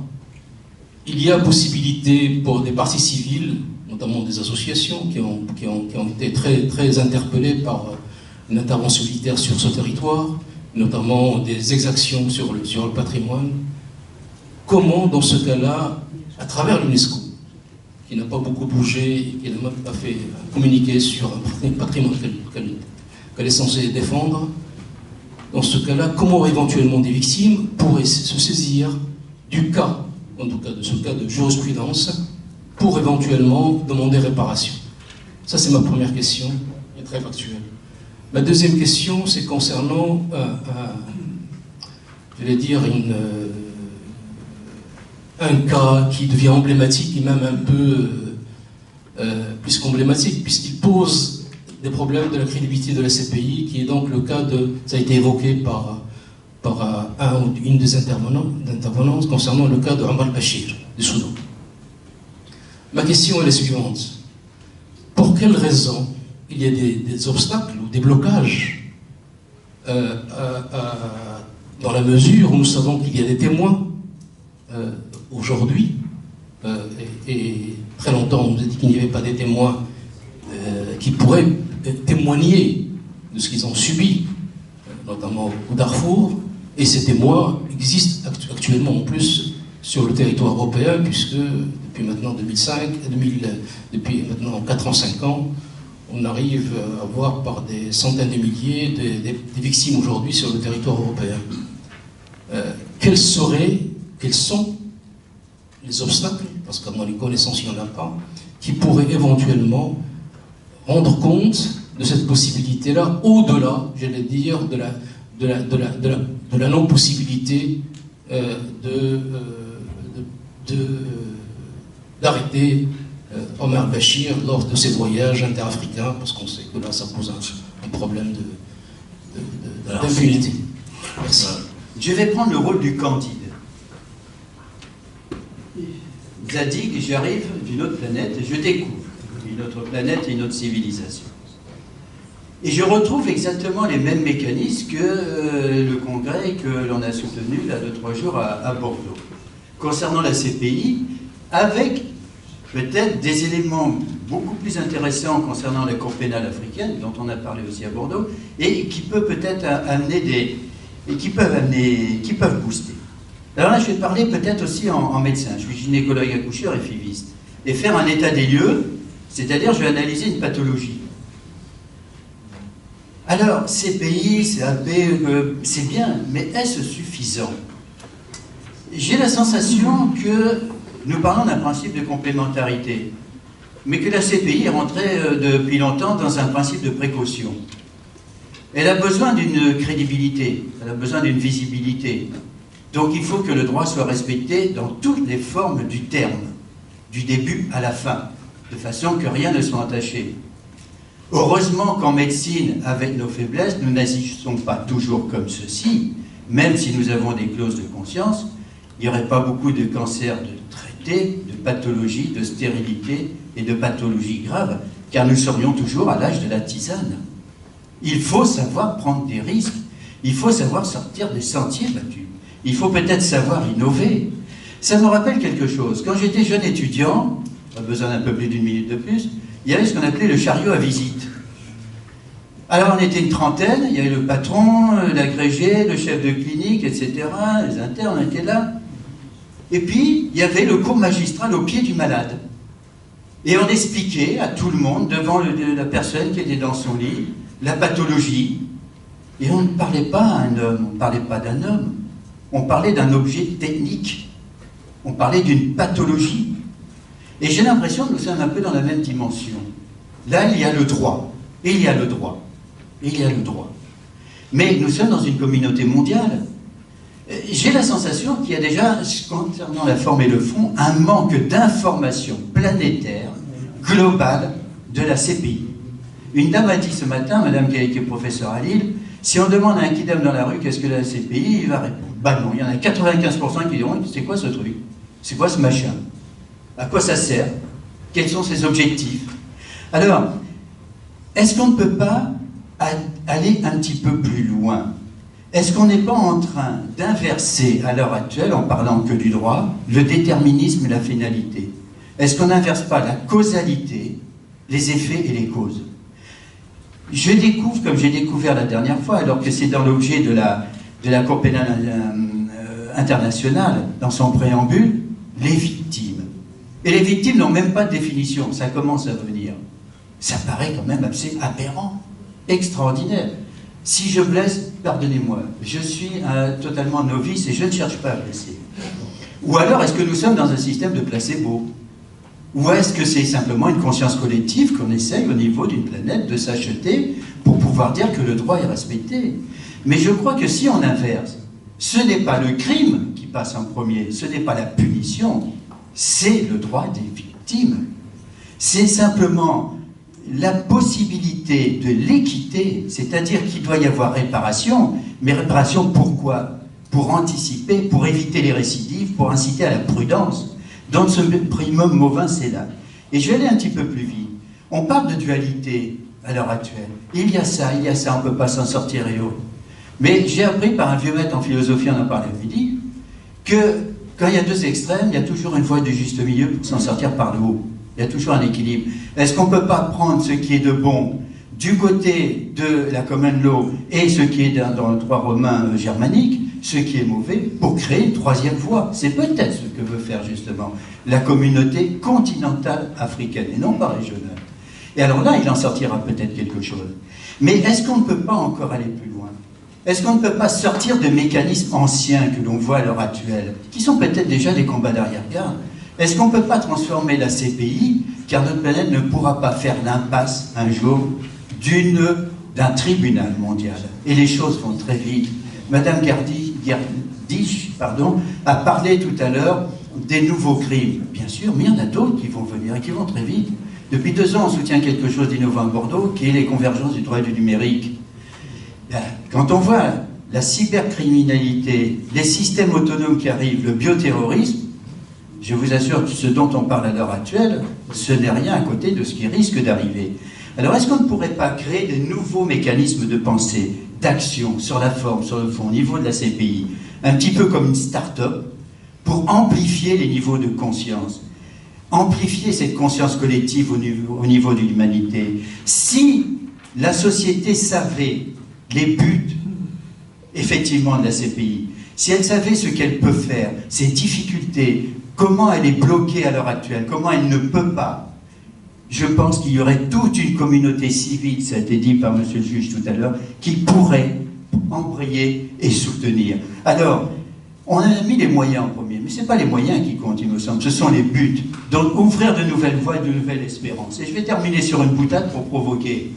il y a possibilité pour des parties civiles, notamment des associations qui ont été très interpellées par une intervention militaire sur ce territoire, notamment des exactions sur le patrimoine, comment dans ce cas-là, à travers l'UNESCO, qui n'a pas beaucoup bougé et qui n'a même pas fait communiquer sur un patrimoine qu'elle est censée défendre, dans ce cas-là, comment éventuellement des victimes pourraient se saisir du cas, en tout cas de ce cas de jurisprudence, pour éventuellement demander réparation? Ça, c'est ma première question, et très factuelle. Ma deuxième question, c'est concernant, je vais dire, un cas qui devient emblématique et même un peu plus qu'emblématique, puisqu'il pose des problèmes de la crédibilité de la CPI, qui est donc le cas ça a été évoqué par un ou une des intervenantes concernant le cas de Omar al-Bashir, du Soudan. Ma question est la suivante. Pour quelles raisons il y a des obstacles ou des blocages dans la mesure où nous savons qu'il y a des témoins aujourd'hui, et très longtemps on nous a dit qu'il n'y avait pas des témoins qui pourraient témoigner de ce qu'ils ont subi, notamment au Darfour, et ces témoins existent actuellement en plus sur le territoire européen, puisque depuis maintenant 2005, depuis maintenant 4 ans, 5 ans, on arrive à voir par des centaines de milliers des victimes aujourd'hui sur le territoire européen. Quels sont les obstacles, parce qu'à mon connaissance il n'y en a pas, qui pourraient éventuellement rendre compte de cette possibilité-là, au-delà, j'allais dire, de la non-possibilité d'arrêter Omar Bachir lors de ses voyages interafricains, parce qu'on sait que là ça pose un problème d'impunité. Merci. Je vais prendre le rôle du Candide. Zadig, j'arrive d'une autre planète et je découvre une autre planète et une autre civilisation. Et je retrouve exactement les mêmes mécanismes que le congrès que l'on a soutenu là 2-3 jours à Bordeaux. Concernant la CPI, avec peut-être des éléments beaucoup plus intéressants concernant la Cour pénale africaine, dont on a parlé aussi à Bordeaux, et qui peuvent peut-être amener qui peuvent booster. Alors là, je vais parler peut-être aussi en médecin. Je suis gynécologue accoucheur et FIViste. Et faire un état des lieux, c'est-à-dire je vais analyser une pathologie. Alors, CPI, CAP, c'est bien, mais est-ce suffisant? J'ai la sensation que nous parlons d'un principe de complémentarité, mais que la CPI est rentrée depuis longtemps dans un principe de précaution. Elle a besoin d'une crédibilité, elle a besoin d'une visibilité. Donc il faut que le droit soit respecté dans toutes les formes du terme, du début à la fin, de façon que rien ne soit entaché. Heureusement qu'en médecine, avec nos faiblesses, nous n'agissons pas toujours comme ceci, même si nous avons des clauses de conscience, il n'y aurait pas beaucoup de cancers de traités, de pathologies, de stérilité et de pathologies graves, car nous serions toujours à l'âge de la tisane. Il faut savoir prendre des risques, il faut savoir sortir des sentiers battus, il faut peut-être savoir innover. Ça me rappelle quelque chose. Quand j'étais jeune étudiant, pas besoin d'un peu plus d'une minute de plus, il y avait ce qu'on appelait le chariot à visite. Alors on était une trentaine, il y avait le patron, l'agrégé, le chef de clinique, etc., les internes étaient là. Et puis, il y avait le cours magistral au pied du malade. Et on expliquait à tout le monde, devant la personne qui était dans son lit, la pathologie. Et on ne parlait pas à un homme, on ne parlait pas d'un homme. On parlait d'un objet technique. On parlait d'une pathologie. Et j'ai l'impression que nous sommes un peu dans la même dimension. Là, il y a le droit. Et il y a le droit. Et il y a le droit. Mais nous sommes dans une communauté mondiale. J'ai la sensation qu'il y a déjà, concernant la forme et le fond, un manque d'information planétaire, globale, de la CPI. Une dame a dit ce matin, madame qui a été professeure à Lille, si on demande à un kidam dans la rue qu'est-ce que la CPI, il va répondre. Bah non, il y en a 95% qui diront c'est quoi ce truc? C'est quoi ce machin? À quoi ça sert? Quels sont ses objectifs? Alors, est-ce qu'on ne peut pas aller un petit peu plus loin? Est-ce qu'on n'est pas en train d'inverser, à l'heure actuelle, en parlant que du droit, le déterminisme et la finalité? Est-ce qu'on n'inverse pas la causalité, les effets et les causes? Je découvre, comme j'ai découvert la dernière fois, alors que c'est dans l'objet de la Cour pénale internationale, dans son préambule, les victimes. Et les victimes n'ont même pas de définition, ça commence à venir. Ça paraît quand même assez aberrant, extraordinaire. Si je blesse, pardonnez-moi, je suis totalement novice et je ne cherche pas à blesser. Ou alors, est-ce que nous sommes dans un système de placebo? Ou est-ce que c'est simplement une conscience collective qu'on essaye au niveau d'une planète de s'acheter pour pouvoir dire que le droit est respecté? Mais je crois que si on inverse, ce n'est pas le crime qui passe en premier, ce n'est pas la punition, c'est le droit des victimes. C'est simplement la possibilité de l'équité, c'est-à-dire qu'il doit y avoir réparation, mais réparation pourquoi? Pour anticiper, pour éviter les récidives, pour inciter à la prudence. Donc ce primum movens, c'est là. Et je vais aller un petit peu plus vite. On parle de dualité à l'heure actuelle. Il y a ça, on ne peut pas s'en sortir et autres. Mais j'ai appris par un vieux maître en philosophie, on en parlait à midi, que quand il y a deux extrêmes, il y a toujours une voie du juste milieu pour s'en sortir par le haut. Il y a toujours un équilibre. Est-ce qu'on ne peut pas prendre ce qui est de bon du côté de la common law et ce qui est dans le droit romain germanique, ce qui est mauvais, pour créer une troisième voie? C'est peut-être ce que veut faire justement la communauté continentale africaine, et non pas régionale. Et alors là, il en sortira peut-être quelque chose. Mais est-ce qu'on ne peut pas encore aller plus loin? Est-ce qu'on ne peut pas sortir de mécanismes anciens que l'on voit à l'heure actuelle, qui sont peut-être déjà des combats d'arrière-garde? Est-ce qu'on ne peut pas transformer la CPI, car notre planète ne pourra pas faire l'impasse un jour d'un tribunal mondial? Et les choses vont très vite. Madame Gerdich a parlé tout à l'heure des nouveaux crimes. Bien sûr, mais il y en a d'autres qui vont venir et qui vont très vite. Depuis 2 ans, on soutient quelque chose d'innovant à Bordeaux, qui est les convergences du droit et du numérique. Quand on voit la cybercriminalité, les systèmes autonomes qui arrivent, le bioterrorisme, je vous assure que ce dont on parle à l'heure actuelle, ce n'est rien à côté de ce qui risque d'arriver. Alors est-ce qu'on ne pourrait pas créer de nouveaux mécanismes de pensée, d'action, sur la forme, sur le fond, au niveau de la CPI, un petit peu comme une start-up, pour amplifier les niveaux de conscience, amplifier cette conscience collective au niveau de l'humanité? Si la société savait les buts, effectivement, de la CPI, si elle savait ce qu'elle peut faire, ses difficultés, comment elle est bloquée à l'heure actuelle, comment elle ne peut pas, je pense qu'il y aurait toute une communauté civile, ça a été dit par monsieur le juge tout à l'heure, qui pourrait embrayer et soutenir. Alors, on a mis les moyens en premier, mais ce n'est pas les moyens qui comptent, il me semble, ce sont les buts. Donc, ouvrir de nouvelles voies et de nouvelles espérances. Et je vais terminer sur une boutade pour provoquer.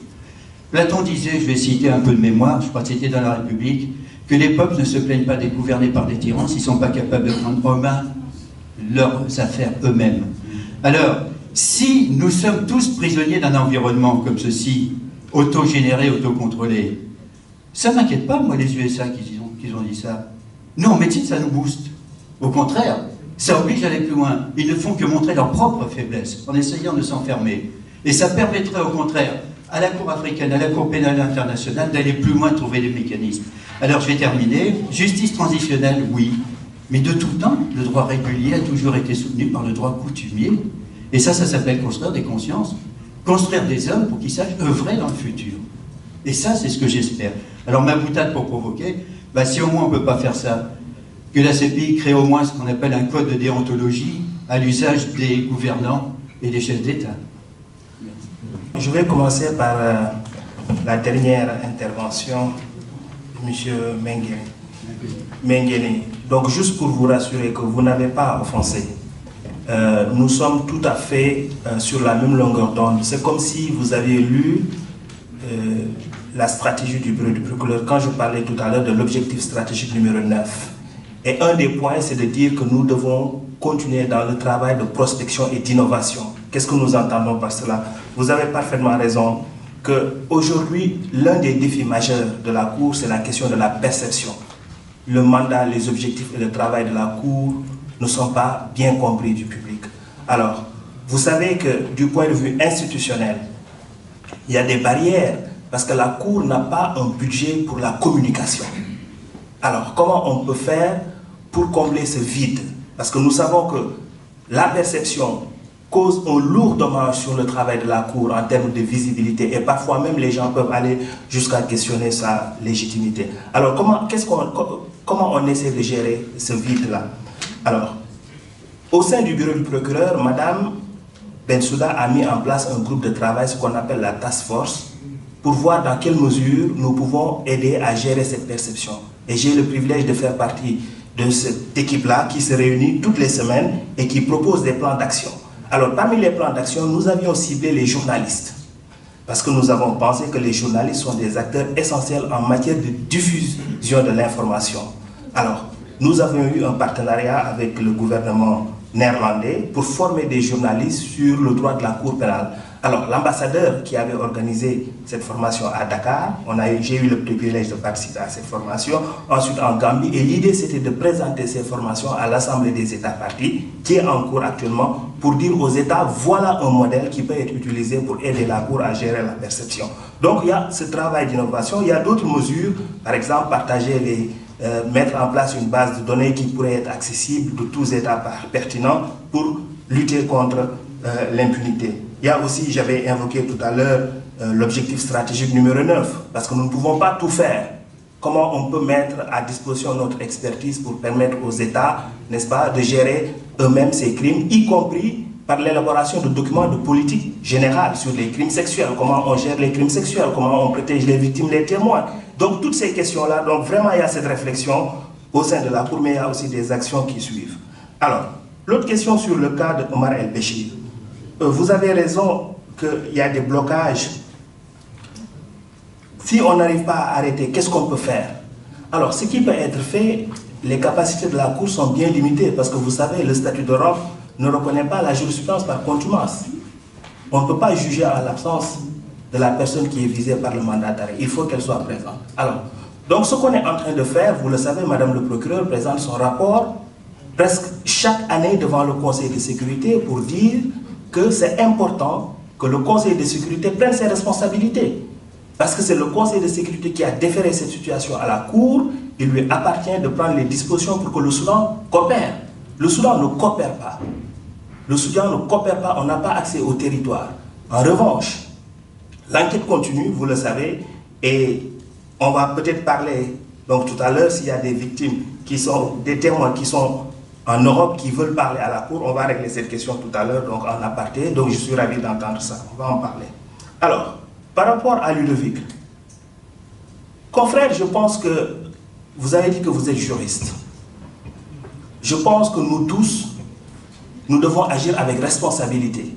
Platon disait, je vais citer un peu de mémoire, je crois que c'était dans la République, que les peuples ne se plaignent pas d'être gouvernés par des tyrans s'ils ne sont pas capables de prendre en main leurs affaires eux-mêmes. Alors, si nous sommes tous prisonniers d'un environnement comme ceci, autogénérés, autocontrôlés. Ça ne m'inquiète pas, moi, les USA qu'ils ont dit ça. Nous, en médecine, ça nous booste. Au contraire, ça oblige à aller plus loin. Ils ne font que montrer leur propre faiblesse en essayant de s'enfermer. Et ça permettrait, au contraire, à la Cour africaine, à la Cour pénale internationale, d'aller plus loin, trouver des mécanismes. Alors, je vais terminer. Justice transitionnelle, oui. Mais de tout temps, le droit régulier a toujours été soutenu par le droit coutumier. Et ça s'appelle construire des consciences. Construire des hommes pour qu'ils sachent œuvrer dans le futur. Et ça, c'est ce que j'espère. Alors, ma boutade pour provoquer, si au moins on ne peut pas faire ça, que la CPI crée au moins ce qu'on appelle un code de déontologie à l'usage des gouvernants et des chefs d'État. Je vais commencer par la dernière intervention de M. Mengele. Donc, juste pour vous rassurer que vous n'avez pas offensé, nous sommes tout à fait sur la même longueur d'onde. C'est comme si vous aviez lu la stratégie du bureau du procureur quand je parlais tout à l'heure de l'objectif stratégique numéro 9. Et un des points, c'est de dire que nous devons continuer dans le travail de prospection et d'innovation. Qu'est-ce que nous entendons par cela? Vous avez parfaitement raison qu'aujourd'hui, l'un des défis majeurs de la Cour, c'est la question de la perception. Le mandat, les objectifs et le travail de la Cour ne sont pas bien compris du public. Alors, vous savez que du point de vue institutionnel, il y a des barrières parce que la Cour n'a pas un budget pour la communication. Alors, comment on peut faire pour combler ce vide? Parce que nous savons que la perception cause un lourd dommage sur le travail de la Cour en termes de visibilité et parfois même les gens peuvent aller jusqu'à questionner sa légitimité. Alors, comment on essaie de gérer ce vide-là? Alors, au sein du bureau du procureur, Mme Bensouda a mis en place un groupe de travail, ce qu'on appelle la task force, pour voir dans quelle mesure nous pouvons aider à gérer cette perception. Et j'ai le privilège de faire partie de cette équipe-là qui se réunit toutes les semaines et qui propose des plans d'action. Alors, parmi les plans d'action, nous avions ciblé les journalistes. Parce que nous avons pensé que les journalistes sont des acteurs essentiels en matière de diffusion de l'information. Alors, nous avions eu un partenariat avec le gouvernement néerlandais pour former des journalistes sur le droit de la Cour pénale. Alors, l'ambassadeur qui avait organisé cette formation à Dakar, j'ai eu le privilège de participer à cette formation, ensuite en Gambie, et l'idée c'était de présenter ces formations à l'Assemblée des États partis, qui est en cours actuellement, pour dire aux États, voilà un modèle qui peut être utilisé pour aider la Cour à gérer la perception. Donc, il y a ce travail d'innovation, il y a d'autres mesures, par exemple, mettre en place une base de données qui pourrait être accessible de tous les États pertinents pour lutter contre l'impunité. Il y a aussi, j'avais invoqué tout à l'heure, l'objectif stratégique numéro 9, parce que nous ne pouvons pas tout faire. Comment on peut mettre à disposition notre expertise pour permettre aux États, n'est-ce pas, de gérer eux-mêmes ces crimes, y compris par l'élaboration de documents de politique générale sur les crimes sexuels, comment on gère les crimes sexuels, comment on protège les victimes, les témoins. Donc toutes ces questions-là, donc vraiment il y a cette réflexion au sein de la Cour, mais il y a aussi des actions qui suivent. Alors, l'autre question sur le cas de Omar El-Béchir. Vous avez raison qu'il y a des blocages. Si on n'arrive pas à arrêter, qu'est-ce qu'on peut faire? Alors, ce qui peut être fait, les capacités de la Cour sont bien limitées, parce que vous savez, le statut de Rome ne reconnaît pas la jurisprudence par contumace. On ne peut pas juger en l'absence de la personne qui est visée par le mandat d'arrêt. Il faut qu'elle soit présente. Alors, donc ce qu'on est en train de faire, vous le savez, Madame le procureur présente son rapport presque chaque année devant le Conseil de sécurité pour dire que c'est important que le Conseil de sécurité prenne ses responsabilités. Parce que c'est le Conseil de sécurité qui a déféré cette situation à la Cour. Il lui appartient de prendre les dispositions pour que le Soudan coopère. Le Soudan ne coopère pas. Le Soudan ne coopère pas, on n'a pas accès au territoire. En revanche, l'enquête continue, vous le savez, et on va peut-être parler, donc tout à l'heure, s'il y a des victimes qui sont, des témoins qui sont en Europe qui veulent parler à la Cour, on va régler cette question tout à l'heure, donc en aparté, donc je suis ravi d'entendre ça, on va en parler. Alors, par rapport à Ludovic, confrère, je pense que vous avez dit que vous êtes juriste. Je pense que nous tous, nous devons agir avec responsabilité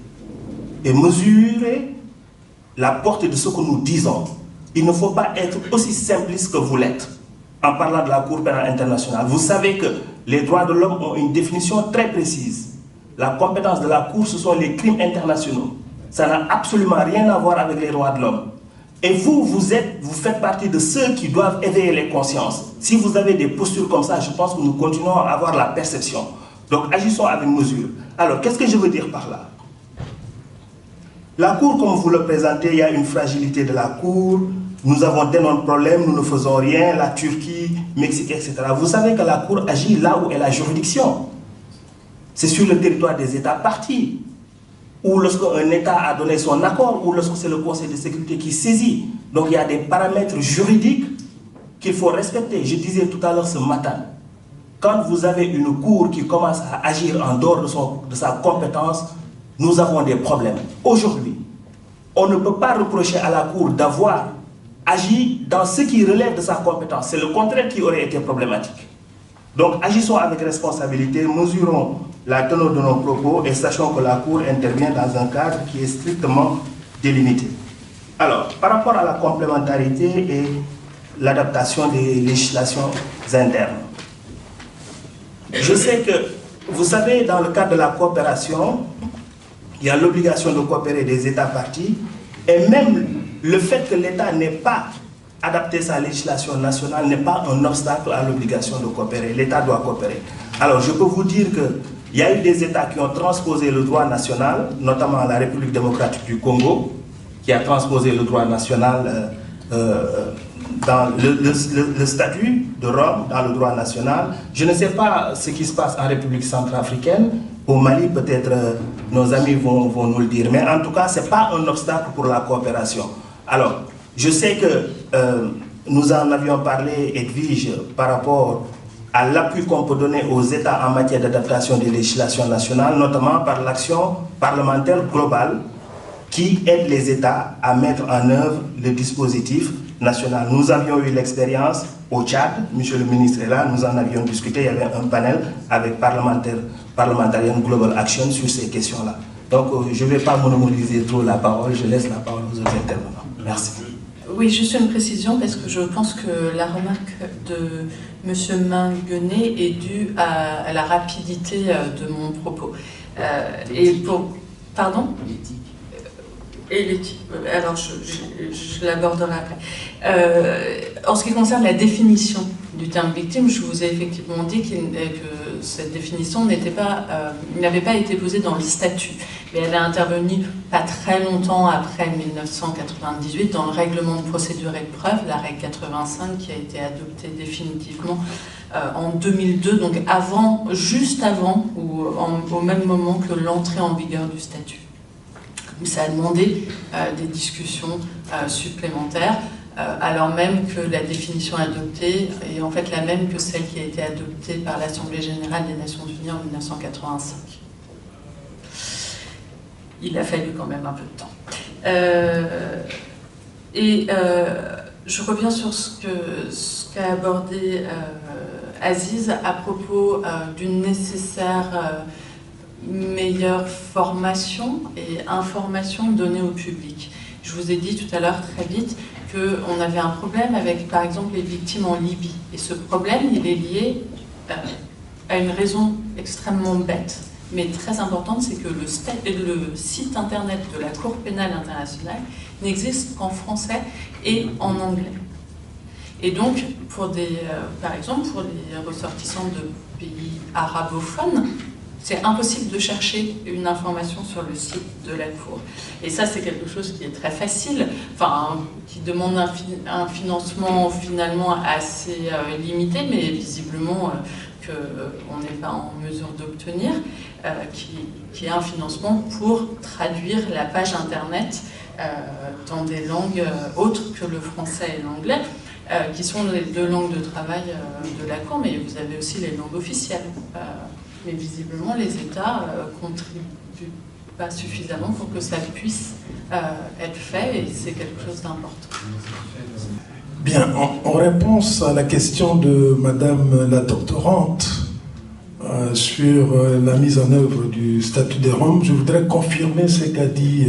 et mesurer la portée de ce que nous disons. Il ne faut pas être aussi simpliste que vous l'êtes en parlant de la Cour pénale internationale. Vous savez que les droits de l'homme ont une définition très précise. La compétence de la Cour, ce sont les crimes internationaux. Ça n'a absolument rien à voir avec les droits de l'homme. Et vous faites partie de ceux qui doivent éveiller les consciences. Si vous avez des postures comme ça, je pense que nous continuons à avoir la perception. Donc agissons avec mesure. Alors, qu'est-ce que je veux dire par là? La Cour, comme vous le présentez, il y a une fragilité de la Cour. Nous avons d'énormes problèmes, nous ne faisons rien, la Turquie, Mexique, etc. Vous savez que la Cour agit là où elle a juridiction. C'est sur le territoire des États partis. Ou lorsqu'un État a donné son accord, ou lorsque c'est le Conseil de sécurité qui saisit. Donc il y a des paramètres juridiques qu'il faut respecter. Je disais tout à l'heure ce matin, quand vous avez une Cour qui commence à agir en dehors de sa compétence, nous avons des problèmes. Aujourd'hui, on ne peut pas reprocher à la Cour d'avoir agi dans ce qui relève de sa compétence. C'est le contraire qui aurait été problématique. Donc agissons avec responsabilité, mesurons la teneur de nos propos et sachons que la Cour intervient dans un cadre qui est strictement délimité. Alors, par rapport à la complémentarité et l'adaptation des législations internes, je sais que, vous savez, dans le cadre de la coopération, il y a l'obligation de coopérer des États partis, et même le fait que l'État n'ait pas adapté sa législation nationale n'est pas un obstacle à l'obligation de coopérer. L'État doit coopérer. Alors, je peux vous dire qu'il y a eu des États qui ont transposé le droit national, notamment la République démocratique du Congo, qui a transposé le droit national dans le statut de Rome, dans le droit national. Je ne sais pas ce qui se passe en République centrafricaine. Au Mali, peut-être nos amis vont nous le dire. Mais en tout cas, ce n'est pas un obstacle pour la coopération. Alors, je sais que nous en avions parlé, Edwige, par rapport à l'appui qu'on peut donner aux États en matière d'adaptation des législations nationales, notamment par l'action parlementaire globale qui aide les États à mettre en œuvre le dispositif national. Nous avions eu l'expérience au Tchad, monsieur le ministre est là, nous en avions discuté, il y avait un panel avec Parliamentarian Global Action sur ces questions-là. Donc je ne vais pas monopoliser trop la parole, je laisse la parole aux autres intervenants. Merci. Oui, juste une précision, parce que je pense que la remarque de M. Minguenet est due à la rapidité de mon propos. Et pour... Pardon ? Et l'éthique. Alors, je l'aborderai après. En ce qui concerne la définition du terme victime, je vous ai effectivement dit que cette définition n'avait pas été posée dans le statut, mais elle est intervenue pas très longtemps après 1998 dans le règlement de procédure et de preuve, la règle 85, qui a été adoptée définitivement en 2002, donc juste avant, ou au même moment que l'entrée en vigueur du statut. Ça a demandé des discussions supplémentaires, alors même que la définition adoptée est en fait la même que celle qui a été adoptée par l'Assemblée générale des Nations unies en 1985. Il a fallu quand même un peu de temps. Je reviens sur ce qu'a abordé Aziz à propos d'une nécessaire meilleure formation et information donnée au public. Je vous ai dit tout à l'heure très vite qu'on avait un problème avec, par exemple, les victimes en Libye. Et ce problème, il est lié à une raison extrêmement bête, mais très importante, c'est que le site internet de la Cour pénale internationale n'existe qu'en français et en anglais. Et donc, par exemple, pour les ressortissants de pays arabophones, c'est impossible de chercher une information sur le site de la Cour. Et ça, c'est quelque chose qui est très facile, qui demande un financement finalement assez limité, mais visiblement qu'on n'est pas en mesure d'obtenir, qui est un financement pour traduire la page Internet dans des langues autres que le français et l'anglais, qui sont les deux langues de travail de la Cour, mais vous avez aussi les langues officielles. Mais visiblement, les États contribuent pas suffisamment pour que ça puisse être fait, et c'est quelque chose d'important. Bien, en réponse à la question de Madame la doctorante sur la mise en œuvre du statut des Roms, je voudrais confirmer ce qu'a dit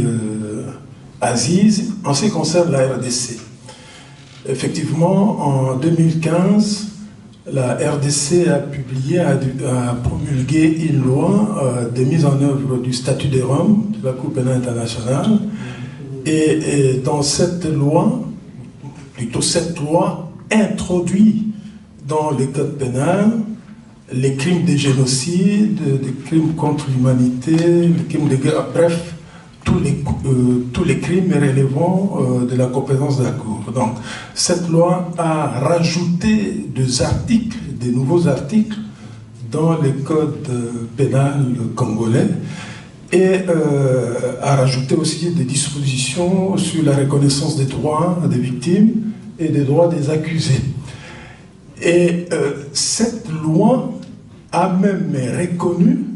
Aziz en ce qui concerne la RDC. Effectivement, en 2015, la RDC a promulgué une loi de mise en œuvre du statut des Roms de la Cour pénale internationale Et dans cette loi, plutôt cette loi introduit dans le code pénal les crimes de génocide, les crimes contre l'humanité, les crimes de guerre, bref, tous les crimes relevant de la compétence de la Cour. Donc, cette loi a rajouté des nouveaux articles dans le code pénal congolais et a rajouté aussi des dispositions sur la reconnaissance des droits des victimes et des droits des accusés. Et cette loi a même reconnu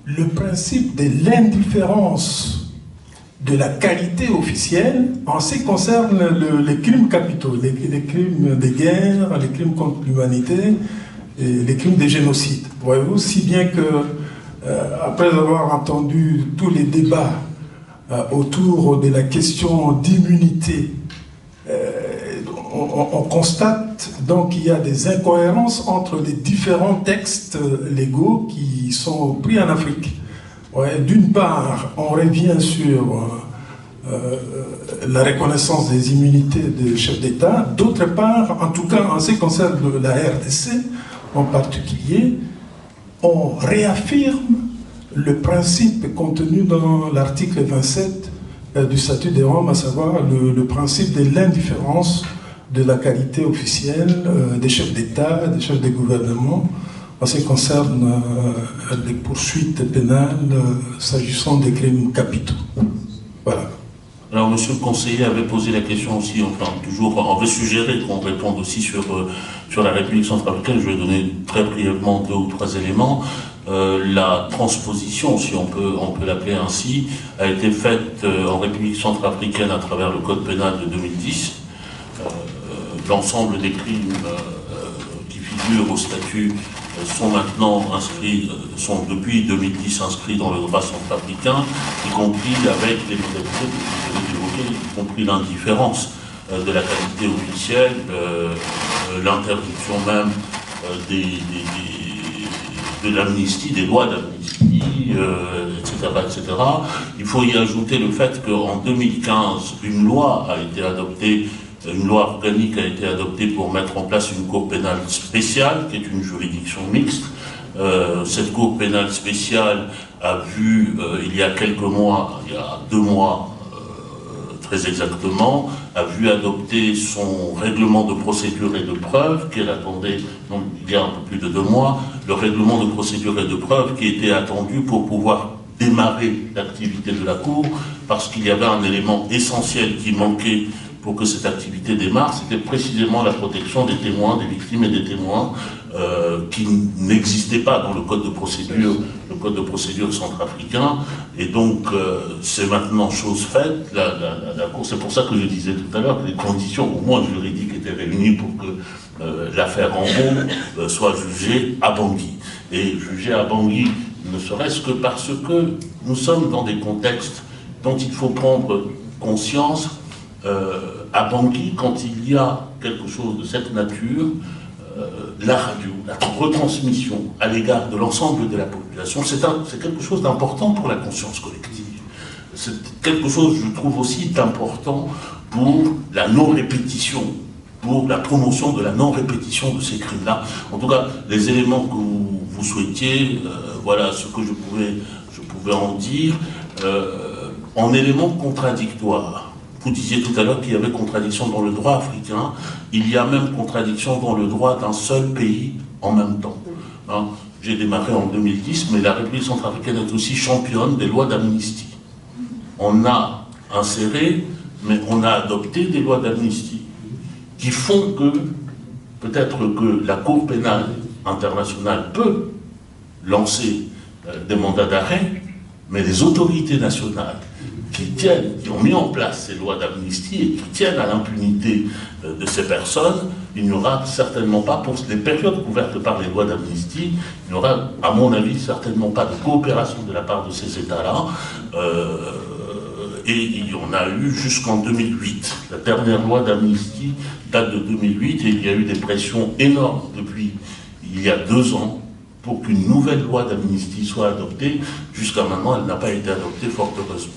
le principe de l'indifférence de la qualité officielle en ce qui concerne les crimes capitaux, les crimes de guerre, les crimes contre l'humanité, les crimes de génocide. Voyez-vous, si bien que, après avoir entendu tous les débats autour de la question d'immunité, on constate donc qu'il y a des incohérences entre les différents textes légaux qui sont pris en Afrique. Ouais, d'une part, on revient sur la reconnaissance des immunités des chefs d'État. D'autre part, en tout cas en ce qui concerne la RDC en particulier, on réaffirme le principe contenu dans l'article 27 du statut des Roms, à savoir le principe de l'indifférence de la qualité officielle des chefs d'État, des chefs de gouvernement, en ce qui concerne les poursuites pénales s'agissant des crimes capitaux. Voilà. Alors, monsieur le conseiller avait posé la question aussi, enfin, toujours, on veut suggérer qu'on réponde aussi sur la République centrafricaine. Je vais donner très brièvement 2 ou 3 éléments. La transposition, si on peut l'appeler ainsi, a été faite en République centrafricaine à travers le code pénal de 2010. L'ensemble des crimes qui figurent au statut sont maintenant inscrits, sont depuis 2010 inscrits dans le droit centrafricain, y compris avec les modalités que vous avez évoquées, y compris l'indifférence de la qualité officielle, l'interdiction même de l'amnistie, des lois d'amnistie, etc., etc. Il faut y ajouter le fait qu'en 2015, une loi a été adoptée. Une loi organique a été adoptée pour mettre en place une cour pénale spéciale, qui est une juridiction mixte. Cette cour pénale spéciale a vu, il y a quelques mois, il y a 2 mois très exactement, a vu adopter son règlement de procédure et de preuve, qu'elle attendait donc, il y a un peu plus de 2 mois, le règlement de procédure et de preuve qui était attendu pour pouvoir démarrer l'activité de la Cour, parce qu'il y avait un élément essentiel qui manquait pour que cette activité démarre, c'était précisément la protection des témoins, des victimes et des témoins qui n'existaient pas dans le code de procédure centrafricain. Et donc, c'est maintenant chose faite. La Cour, c'est pour ça que je disais tout à l'heure que les conditions, au moins juridiques, étaient réunies pour que l'affaire Rambo soit jugée à Bangui. Et jugée à Bangui, ne serait-ce que parce que nous sommes dans des contextes dont il faut prendre conscience. À Bangui, quand il y a quelque chose de cette nature, la radio, la retransmission à l'égard de l'ensemble de la population, c'est quelque chose d'important pour la conscience collective. C'est quelque chose, je trouve, aussi d'important pour la non-répétition, pour la promotion de la non-répétition de ces crimes-là. En tout cas, les éléments que vous souhaitiez, voilà ce que je pouvais en dire. En éléments contradictoires, vous disiez tout à l'heure qu'il y avait contradiction dans le droit africain, il y a même contradiction dans le droit d'un seul pays en même temps. Hein, j'ai démarré en 2010, mais la République centrafricaine est aussi championne des lois d'amnistie. On a inséré, mais on a adopté des lois d'amnistie qui font que, peut-être que la Cour pénale internationale peut lancer des mandats d'arrêt, mais les autorités nationales qui ont mis en place ces lois d'amnistie et qui tiennent à l'impunité de ces personnes, il n'y aura certainement pas, pour les périodes couvertes par les lois d'amnistie, il n'y aura, à mon avis, certainement pas de coopération de la part de ces États-là. Et il y en a eu jusqu'en 2008. La dernière loi d'amnistie date de 2008 et il y a eu des pressions énormes depuis il y a 2 ans pour qu'une nouvelle loi d'amnistie soit adoptée. Jusqu'à maintenant, elle n'a pas été adoptée, fort heureusement.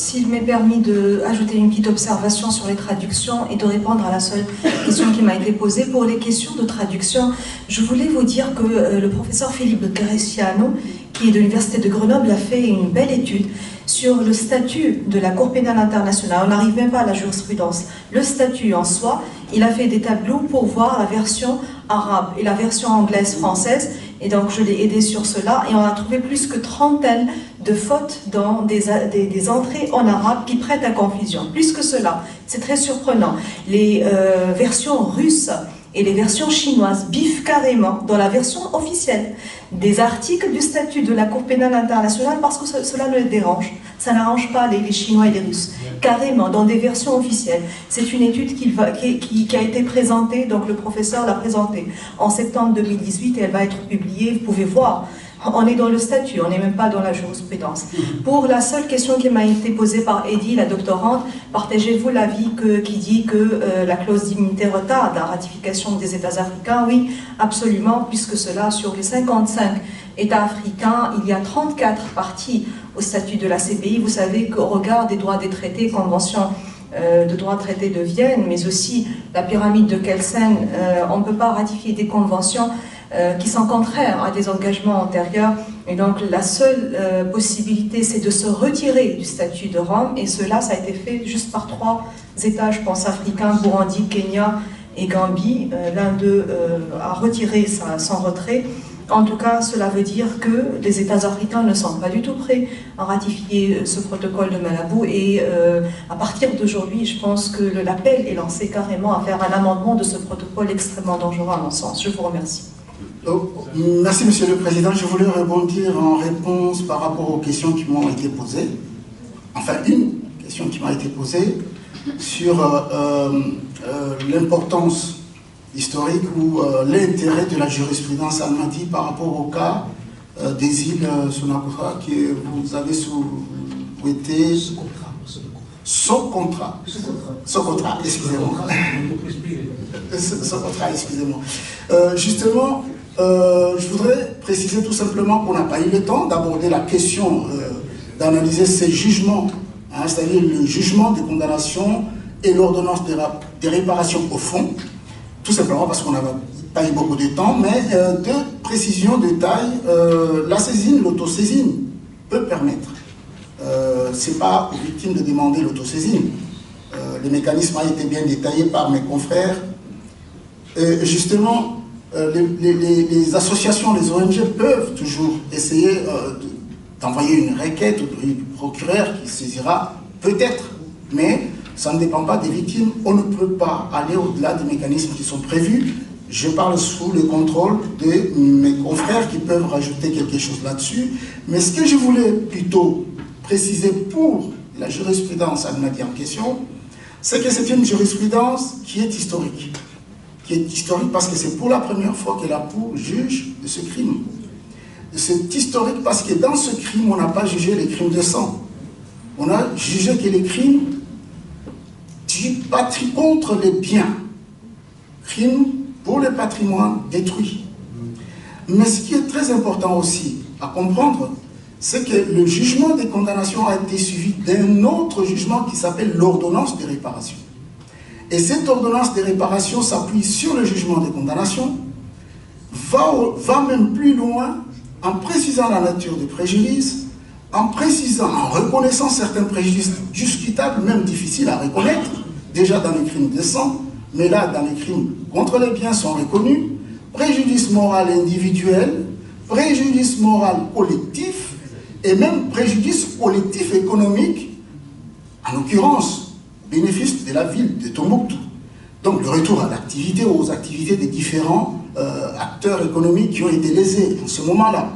s'il m'est permis d'ajouter une petite observation sur les traductions et de répondre à la seule question qui m'a été posée. Pour les questions de traduction, je voulais vous dire que le professeur Philippe Greciano, qui est de l'Université de Grenoble, a fait une belle étude sur le statut de la Cour pénale internationale. On n'arrive même pas à la jurisprudence. Le statut en soi, il a fait des tableaux pour voir la version arabe et la version anglaise, française. Et donc je l'ai aidé sur cela et on a trouvé plus que trentaine de fautes dans des entrées en arabe qui prêtent à confusion. Plus que cela, c'est très surprenant. Les versions russes et les versions chinoises biffent carrément dans la version officielle des articles du statut de la Cour pénale internationale parce que cela les dérange. Ça n'arrange pas les Chinois et les Russes. Carrément, dans des versions officielles. C'est une étude qui a été présentée, donc le professeur l'a présentée en septembre 2018 et elle va être publiée. Vous pouvez voir. On est dans le statut, on n'est même pas dans la jurisprudence. Pour la seule question qui m'a été posée par Eddy, la doctorante, partagez-vous l'avis qui dit que la clause d'immunité retarde la ratification des États africains? Oui, absolument, puisque cela, sur les 55 États africains, il y a 34 parties au statut de la CPI. Vous savez qu'au regard des droits des traités, convention de droit traité de Vienne, mais aussi la pyramide de Kelsen, on ne peut pas ratifier des conventions qui sont contraires à des engagements antérieurs. Et donc la seule possibilité, c'est de se retirer du statut de Rome, et cela, ça a été fait juste par 3 États, je pense, africains, Burundi, Kenya et Gambie. L'un d'eux a retiré son retrait. En tout cas, cela veut dire que les États africains ne sont pas du tout prêts à ratifier ce protocole de Malabo, et à partir d'aujourd'hui, je pense que l'appel est lancé carrément à faire un amendement de ce protocole extrêmement dangereux à mon sens. Je vous remercie. Merci Monsieur le Président. Je voulais rebondir en réponse par rapport aux questions qui m'ont été posées. Enfin, une question qui m'a été posée sur l'importance historique ou l'intérêt de la jurisprudence almadi par rapport au cas des îles Sonacotra que vous avez souhaité Socotra, excusez-moi. Socotra, excusez-moi. Justement, je voudrais préciser tout simplement qu'on n'a pas eu le temps d'aborder la question, d'analyser ces jugements, hein, c'est-à-dire le jugement des condamnations et l'ordonnance des réparations au fond, tout simplement parce qu'on n'avait pas eu beaucoup de temps, mais de précision, de taille, la saisine, l'autosaisine peut permettre. Ce n'est pas aux victimes de demander l'autosaisine. Le mécanisme a été bien détaillé par mes confrères. Justement, les associations, les ONG peuvent toujours essayer d'envoyer une requête au procureur qui saisira peut-être, mais ça ne dépend pas des victimes. On ne peut pas aller au-delà des mécanismes qui sont prévus. Je parle sous le contrôle de mes confrères qui peuvent rajouter quelque chose là-dessus. Mais ce que je voulais plutôt préciser pour la jurisprudence almadi en question, c'est que c'est une jurisprudence qui est historique. Qui est historique parce que c'est pour la première fois que la Cour juge de ce crime. C'est historique parce que dans ce crime, on n'a pas jugé les crimes de sang. On a jugé que les crimes contre les biens, crimes pour le patrimoine détruit. Mais ce qui est très important aussi à comprendre, c'est que le jugement des condamnations a été suivi d'un autre jugement qui s'appelle l'ordonnance de réparation. Et cette ordonnance de réparation s'appuie sur le jugement des condamnations, va même plus loin en précisant la nature des préjudices, en reconnaissant certains préjudices discutables, même difficiles à reconnaître, déjà dans les crimes de sang, mais là, dans les crimes contre les biens sont reconnus, préjudice moral individuel, préjudice moral collectif, et même préjudice collectif économique, en l'occurrence, bénéfice de la ville de Tombouctou. Donc le retour à l'activité, aux activités des différents acteurs économiques qui ont été lésés en ce moment-là.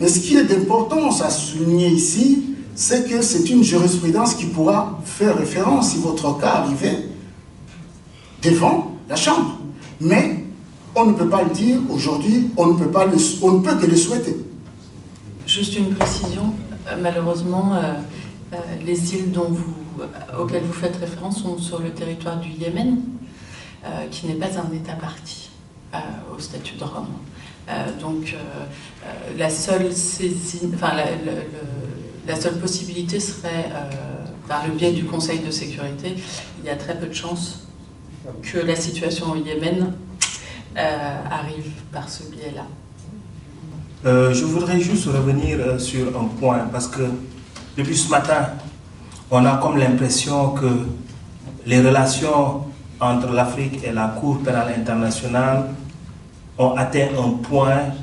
Mais ce qui est d'important à souligner ici, c'est que c'est une jurisprudence qui pourra faire référence, si votre cas arrivait, devant la Chambre. Mais on ne peut pas le dire aujourd'hui, on ne peut que le souhaiter. Juste une précision, malheureusement, les îles auxquelles vous faites référence sont sur le territoire du Yémen, qui n'est pas un État parti au statut de Rome. Donc la seule saisine, enfin la seule possibilité serait par le biais du Conseil de sécurité, il y a très peu de chances que la situation au Yémen arrive par ce biais-là. Je voudrais juste revenir sur un point, parce que depuis ce matin, on a comme l'impression que les relations entre l'Afrique et la Cour pénale internationale ont atteint un point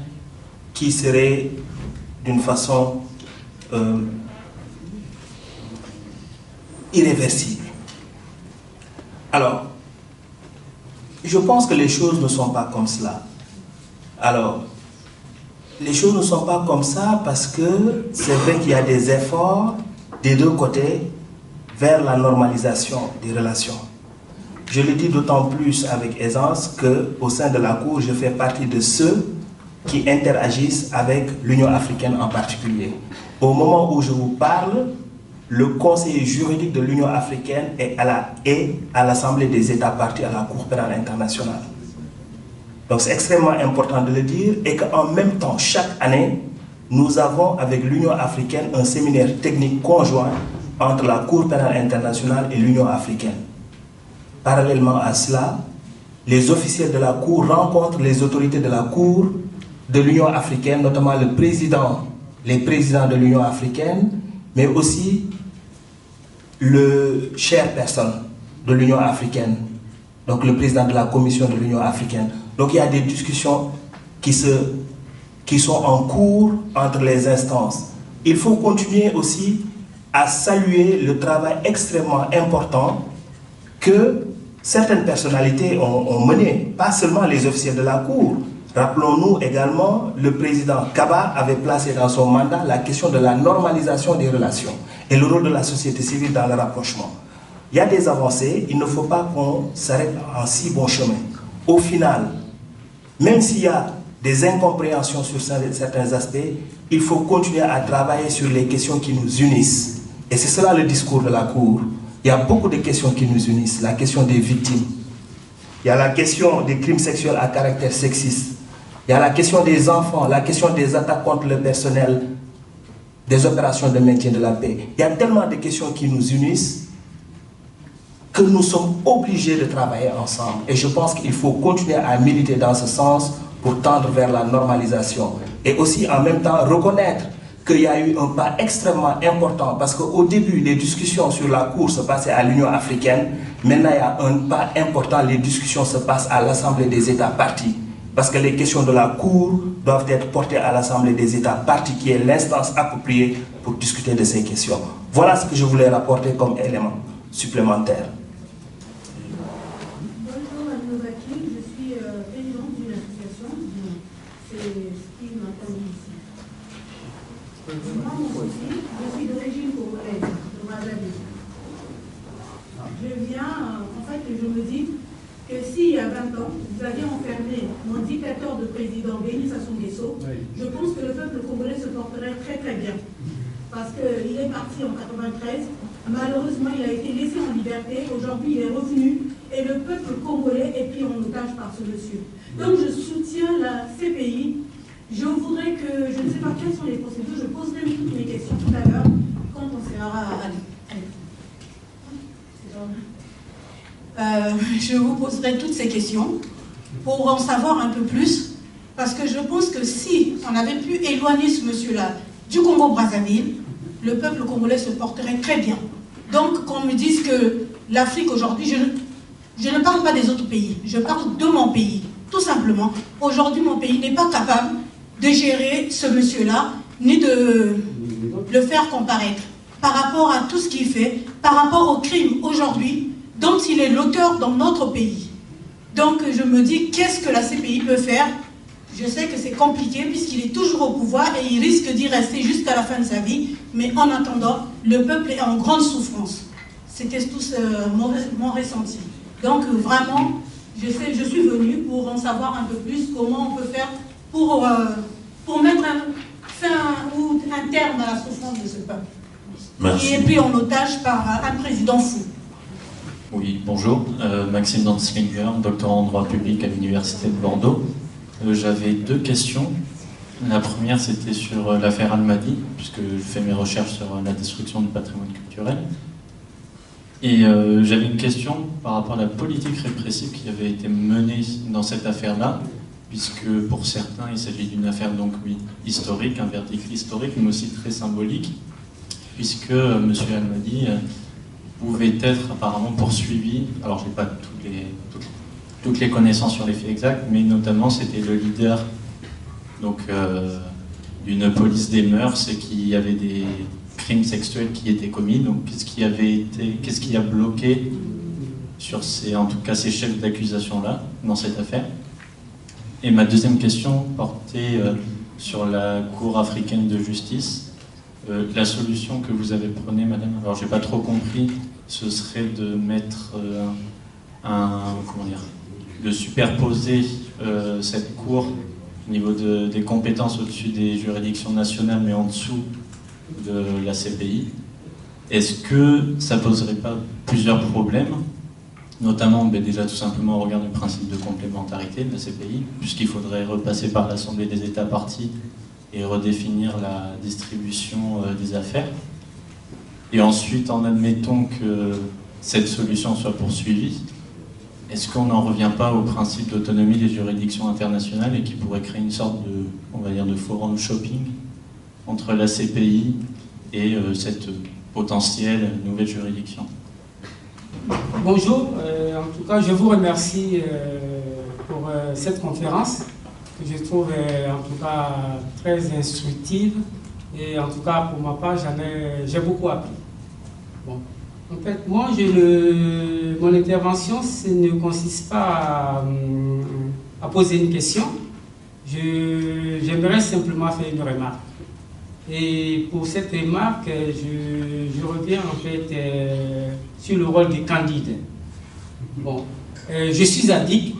qui serait d'une façon irréversible. Alors, je pense que les choses ne sont pas comme cela. Alors, les choses ne sont pas comme ça parce que c'est vrai qu'il y a des efforts des deux côtés vers la normalisation des relations. Je le dis d'autant plus avec aisance qu'au sein de la Cour, je fais partie de ceux qui interagissent avec l'Union africaine en particulier. Au moment où je vous parle, le conseiller juridique de l'Union africaine est à l'Assemblée des États partis à la Cour pénale internationale. Donc c'est extrêmement important de le dire, et qu'en même temps, chaque année, nous avons avec l'Union africaine un séminaire technique conjoint entre la Cour pénale internationale et l'Union africaine. Parallèlement à cela, les officiels de la Cour rencontrent les autorités de la Cour de l'Union africaine, notamment les présidents de l'Union africaine, mais aussi le chairperson de l'Union africaine, donc le président de la Commission de l'Union africaine. Donc il y a des discussions qui sont en cours entre les instances. Il faut continuer aussi à saluer le travail extrêmement important que certaines personnalités ont mené, pas seulement les officiels de la Cour. Rappelons-nous également, le président Kaba avait placé dans son mandat la question de la normalisation des relations et le rôle de la société civile dans le rapprochement. Il y a des avancées, il ne faut pas qu'on s'arrête en si bon chemin. Au final, même s'il y a des incompréhensions sur certains aspects, il faut continuer à travailler sur les questions qui nous unissent. Et c'est cela le discours de la Cour. Il y a beaucoup de questions qui nous unissent. La question des victimes. Il y a la question des crimes sexuels à caractère sexiste. Il y a la question des enfants, la question des attaques contre le personnel, des opérations de maintien de la paix. Il y a tellement de questions qui nous unissent que nous sommes obligés de travailler ensemble. Et je pense qu'il faut continuer à militer dans ce sens pour tendre vers la normalisation. Et aussi en même temps reconnaître qu'il y a eu un pas extrêmement important, parce qu'au début, les discussions sur la Cour se passaient à l'Union africaine. Maintenant, il y a un pas important, les discussions se passent à l'Assemblée des États partis. Parce que les questions de la Cour doivent être portées à l'Assemblée des États partis, qui est l'instance appropriée pour discuter de ces questions. Voilà ce que je voulais rapporter comme élément supplémentaire. Bonjour, Anne Novaki, je suis présidente d'une association, c'est ce qui m'a connu ici. Moi, mon souci, je suis d'origine congolaise, de Brazzaville. Je viens, en fait, je me dis que si, il y a 20 ans, vous aviez enfermé mon dictateur de président, Denis Sassou Nguesso, je pense que le peuple congolais se porterait très très bien. Parce qu'il est parti en 93, malheureusement il a été laissé en liberté, aujourd'hui il est revenu, et le peuple congolais est pris en otage par ce monsieur. Donc je soutiens la CPI. Je voudrais que, je ne sais pas quelles sont les procédures, je poserai toutes mes questions tout à l'heure, quand on sera à je vous poserai toutes ces questions pour en savoir un peu plus, parce que je pense que si on avait pu éloigner ce monsieur-là du Congo-Brazzaville, le peuple congolais se porterait très bien. Donc qu'on me dise que l'Afrique aujourd'hui, je ne parle pas des autres pays, je parle de mon pays, tout simplement. Aujourd'hui, mon pays n'est pas capable de gérer ce monsieur-là, ni de le faire comparaître par rapport à tout ce qu'il fait, par rapport aux crimes aujourd'hui dont il est l'auteur dans notre pays. Donc je me dis, qu'est-ce que la CPI peut faire? Je sais que c'est compliqué puisqu'il est toujours au pouvoir et il risque d'y rester jusqu'à la fin de sa vie, mais en attendant, le peuple est en grande souffrance. C'était tout mon ressenti. Donc vraiment, je suis venue pour en savoir un peu plus comment on peut faire pour mettre un terme à la souffrance de ce peuple. Merci. Qui est pris en otage par un président fou. Oui, bonjour, Maxime Dantzlinger, doctorant en droit public à l'Université de Bordeaux. J'avais deux questions. La première, c'était sur l'affaire Al-Mahdi, puisque je fais mes recherches sur la destruction du patrimoine culturel. Et j'avais une question par rapport à la politique répressive qui avait été menée dans cette affaire-là, puisque pour certains, il s'agit d'une affaire donc oui, historique, un verdict historique, mais aussi très symbolique, puisque M. Almadi pouvait être apparemment poursuivi. Alors, je n'ai pas toutes les connaissances sur les faits exacts, mais notamment c'était le leader donc d'une police des mœurs et qu'il y avait des crimes sexuels qui étaient commis. Donc, qu'est-ce qui a bloqué sur en tout cas ces chefs d'accusation-là dans cette affaire? Et ma deuxième question portait sur la Cour africaine de justice. La solution que vous avez prônée, madame, alors j'ai pas trop compris, ce serait de mettre de superposer cette cour au niveau des compétences au-dessus des juridictions nationales, mais en dessous de la CPI. Est-ce que ça poserait pas plusieurs problèmes, notamment déjà tout simplement au regard du principe de complémentarité de la CPI, puisqu'il faudrait repasser par l'Assemblée des États parties et redéfinir la distribution des affaires. Et ensuite, en admettant que cette solution soit poursuivie, est-ce qu'on n'en revient pas au principe d'autonomie des juridictions internationales et qui pourrait créer une sorte de, on va dire, de forum shopping entre la CPI et cette potentielle nouvelle juridiction? Bonjour, en tout cas je vous remercie pour cette conférence que je trouve en tout cas très instructive et en tout cas pour ma part j'ai beaucoup appris. Bon. En fait, moi mon intervention ne consiste pas à poser une question, j'aimerais simplement faire une remarque. Et pour cette remarque, je reviens en fait sur le rôle du candidat. Bon, je suis addict,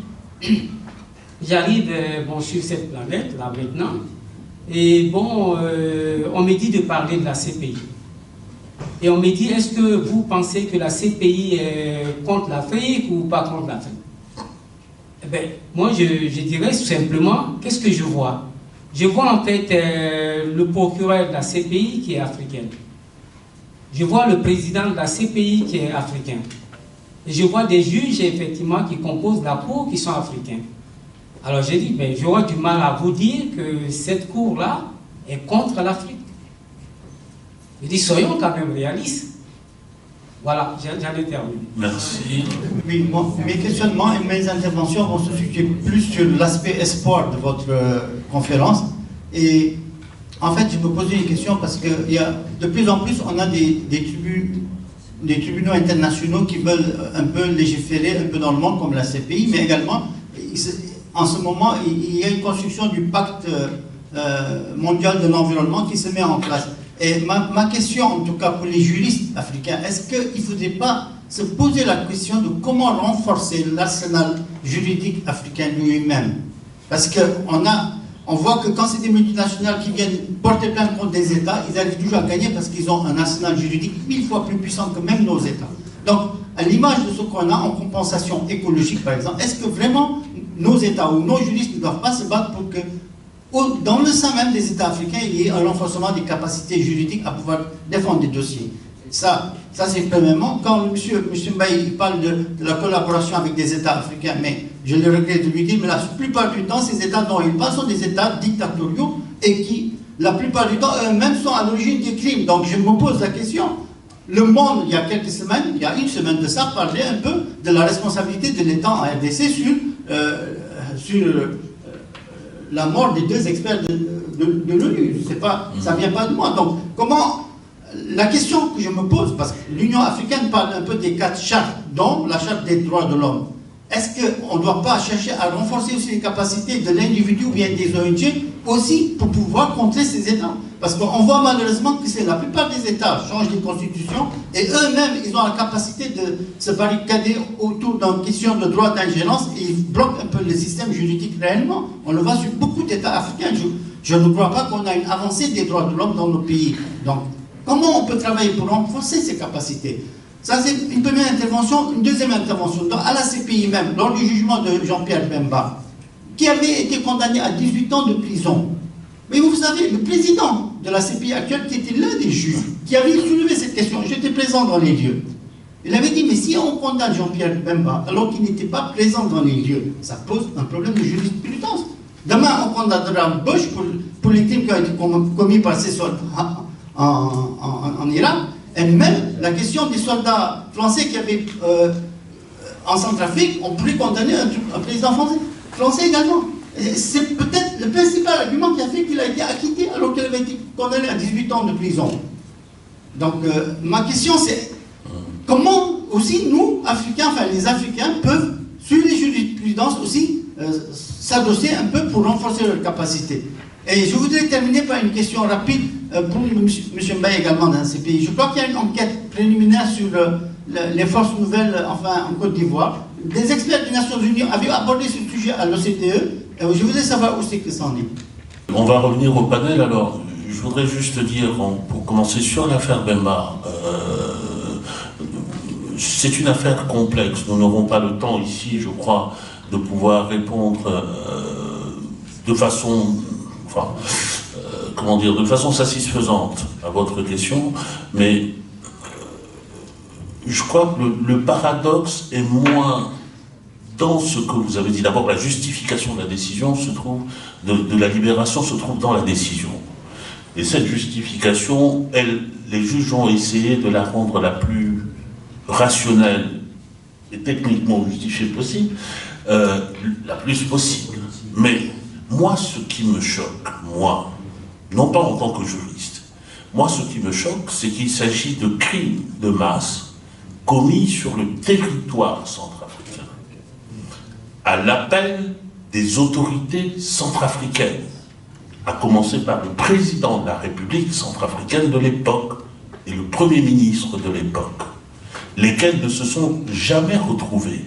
j'arrive sur cette planète là maintenant, et bon, on me dit de parler de la CPI. Et on me dit, est-ce que vous pensez que la CPI est contre l'Afrique ou pas contre l'Afrique? Eh bien, moi je dirais simplement, qu'est-ce que je vois? Je vois en fait le procureur de la CPI qui est africain. Je vois le président de la CPI qui est africain. Et je vois des juges effectivement qui composent la cour qui sont africains. Alors j'ai dit, ben, j'aurais du mal à vous dire que cette cour-là est contre l'Afrique. Je dis, soyons quand même réalistes. Voilà, j'en ai terminé. Merci. Oui, mes questionnements et mes interventions vont se situer plus sur l'aspect espoir de votre conférence. Et en fait, je me posais une question parce que de plus en plus, on a des tribunaux internationaux qui veulent un peu légiférer un peu dans le monde, comme la CPI, mais également, en ce moment, il y a une construction du pacte mondial de l'environnement qui se met en place. Et ma question, en tout cas pour les juristes africains, est-ce qu'il ne faudrait pas se poser la question de comment renforcer l'arsenal juridique africain lui-même? Parce qu'on voit que quand c'est des multinationales qui viennent porter plainte contre des États, ils arrivent toujours à gagner parce qu'ils ont un arsenal juridique 1000 fois plus puissant que même nos États. Donc, à l'image de ce qu'on a en compensation écologique, par exemple, est-ce que vraiment nos États ou nos juristes ne doivent pas se battre pour que dans le sein même des États africains, il y ait un renforcement des capacités juridiques à pouvoir défendre des dossiers? Ça c'est premièrement. Quand M. Mbaye parle de la collaboration avec des États africains, mais je le regrette de lui dire, mais la plupart du temps, ces États dont il parle sont des États dictatoriaux et qui, la plupart du temps, eux-mêmes sont à l'origine des crimes. Donc je me pose la question. Le Monde, il y a quelques semaines, il y a une semaine de ça, parlait un peu de la responsabilité de l'État en RDC sur la mort des 2 experts de l'ONU. Ça ne vient pas de moi. Donc, la question que je me pose, parce que l'Union africaine parle un peu des 4 chartes, dont la charte des droits de l'homme. Est-ce qu'on ne doit pas chercher à renforcer aussi les capacités de l'individu ou bien des ONG aussi pour pouvoir contrer ces États? Parce qu'on voit malheureusement que la plupart des États changent les constitutions et eux-mêmes, ils ont la capacité de se barricader autour d'une question de droit d'ingérence et ils bloquent un peu le système juridique réellement. On le voit sur beaucoup d'États africains. Je ne crois pas qu'on a une avancée des droits de l'homme dans nos pays. Donc, comment on peut travailler pour renforcer ces capacités? Ça, c'est une première intervention. Une deuxième intervention, à la CPI même, lors du jugement de Jean-Pierre Bemba, qui avait été condamné à 18 ans de prison. Mais vous savez, le président de la CPI actuelle, qui était l'un des juges, qui avait soulevé cette question, j'étais présent dans les lieux. Il avait dit, mais si on condamne Jean-Pierre Bemba alors qu'il n'était pas présent dans les lieux, ça pose un problème de jurisprudence. Demain, on condamnera Bush pour les crimes qui ont été commis par ses soldats en Irak. Et même la question des soldats français qui avaient en Centrafrique, on pourrait condamner un président français également. C'est peut-être le principal argument qui a fait qu'il a été acquitté alors qu'il avait été condamné à 18 ans de prison. Donc ma question c'est comment aussi nous, Africains, enfin les Africains, peuvent, suivre les jurisprudences aussi, s'adosser un peu pour renforcer leur capacité. Et je voudrais terminer par une question rapide pour M. Mbaye également dans ces pays. Je crois qu'il y a une enquête préliminaire sur les forces nouvelles en Côte d'Ivoire. Des experts des Nations Unies avaient abordé ce sujet à l'OCDE. Je voudrais savoir où c'est que ça en est. On va revenir au panel. Alors, je voudrais juste dire, pour commencer sur l'affaire Bemba, c'est une affaire complexe. Nous n'aurons pas le temps ici, je crois, de pouvoir répondre de façon, de façon satisfaisante à votre question, mais je crois que le paradoxe est moins dans ce que vous avez dit. D'abord, la justification de la décision se trouve, de la libération se trouve dans la décision. Et cette justification, les juges ont essayé de la rendre la plus rationnelle et techniquement justifiée possible, la plus possible. Mais moi, ce qui me choque, moi, non pas en tant que juriste, moi, ce qui me choque, c'est qu'il s'agit de crimes de masse commis sur le territoire centrafricain, à l'appel des autorités centrafricaines, à commencer par le président de la République centrafricaine de l'époque et le Premier ministre de l'époque, lesquels ne se sont jamais retrouvés